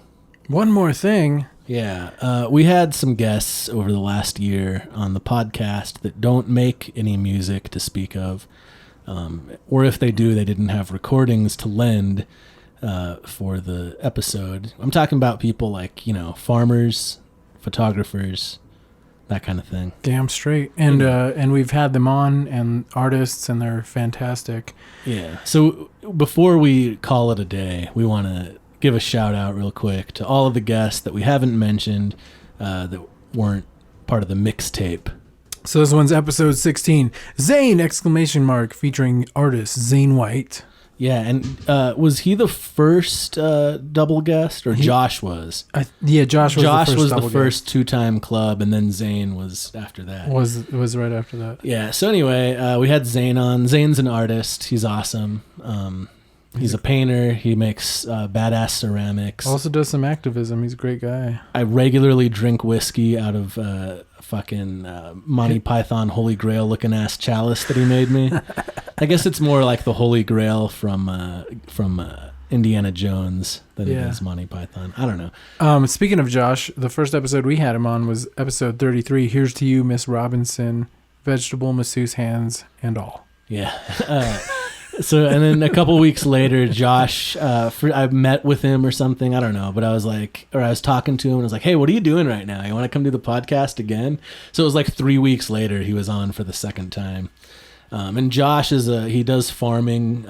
One more thing. Yeah, we had some guests over the last year on the podcast that don't make any music to speak of, or if they do, they didn't have recordings to lend for the episode. I'm talking about people like, farmers, photographers, that kind of thing. Damn straight. And we've had them on, and artists, and they're fantastic. Yeah. So before we call it a day, we want to give a shout out real quick to all of the guests that we haven't mentioned that weren't part of the mixtape. So this one's episode 16, Zane! Featuring artist Zane White. Yeah, and was he the first double guest, or Josh was? Josh was the first two-time club, and then Zane was after that. Was right after that. Yeah, so anyway, we had Zane on. Zane's an artist. He's awesome. He's a painter. He makes badass ceramics. Also does some activism. He's a great guy. I regularly drink whiskey out of fucking Monty Python Holy Grail looking ass chalice that he made me. I guess it's more like the Holy Grail from Indiana Jones than it is Monty Python. I don't know. Speaking of Josh, the first episode we had him on was episode 33. Here's to you, Miss Robinson. Vegetable masseuse hands and all. Yeah. So, and then a couple weeks later, Josh, I met with him or something. I don't know, but I was talking to him and I was like, hey, what are you doing right now? You want to come do the podcast again? So it was like 3 weeks later, he was on for the second time. And Josh he does farming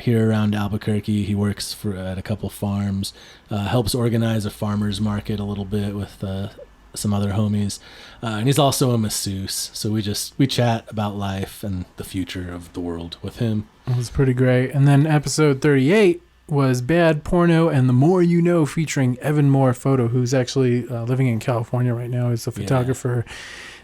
here around Albuquerque. He works at a couple farms, helps organize a farmer's market a little bit with some other homies. And he's also a masseuse. So we chat about life and the future of the world with him. It was pretty great. And then episode 38 was Bad Porno and the More You Know, featuring Evan Moore Photo, who's actually living in California right now. He's a photographer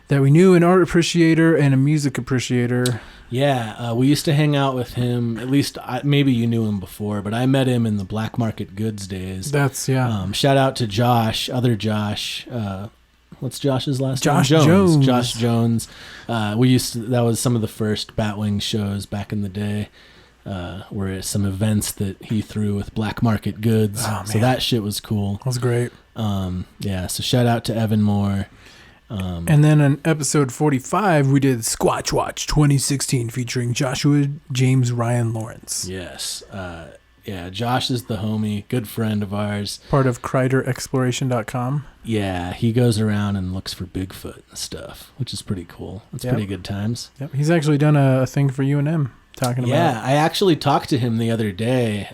that we knew, an art appreciator and a music appreciator. Yeah, we used to hang out with him. At least maybe you knew him before, but I met him in the Black Market Goods days. Shout out to Josh, other Josh. What's Josh's last name? Jones. Josh Jones. That was some of the first Batwing shows back in the day. Were some events that he threw with Black Market Goods. Oh, so that shit was cool. That was great. So shout out to Evan Moore. And then on episode 45, we did Squatch Watch 2016 featuring Joshua James Ryan Lawrence. Yes. Josh is the homie, good friend of ours. Part of CriderExploration.com. Yeah, he goes around and looks for Bigfoot and stuff, which is pretty cool. It's pretty good times. Yep. He's actually done a thing for UNM talking about. Yeah, I actually talked to him the other day.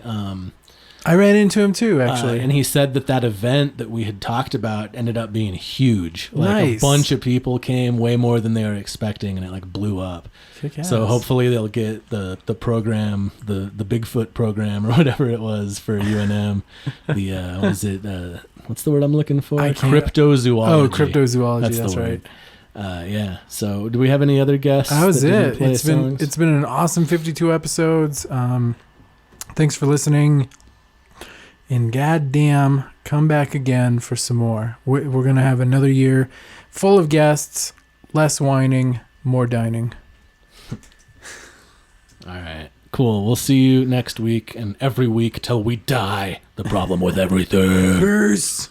I ran into him too, actually. And he said that event that we had talked about ended up being huge. Nice. A bunch of people came, way more than they were expecting, and it blew up. Kick-ass. So hopefully they'll get the program, the Bigfoot program or whatever it was for UNM. What's the word I'm looking for? Cryptozoology. Oh, cryptozoology. That's right. Yeah. So, do we have any other guests? That was it. It's been an awesome 52 episodes. Thanks for listening. And goddamn, come back again for some more. We're going to have another year full of guests, less whining, more dining. All right. Cool. We'll see you next week and every week till we die. The problem with everything. Peace.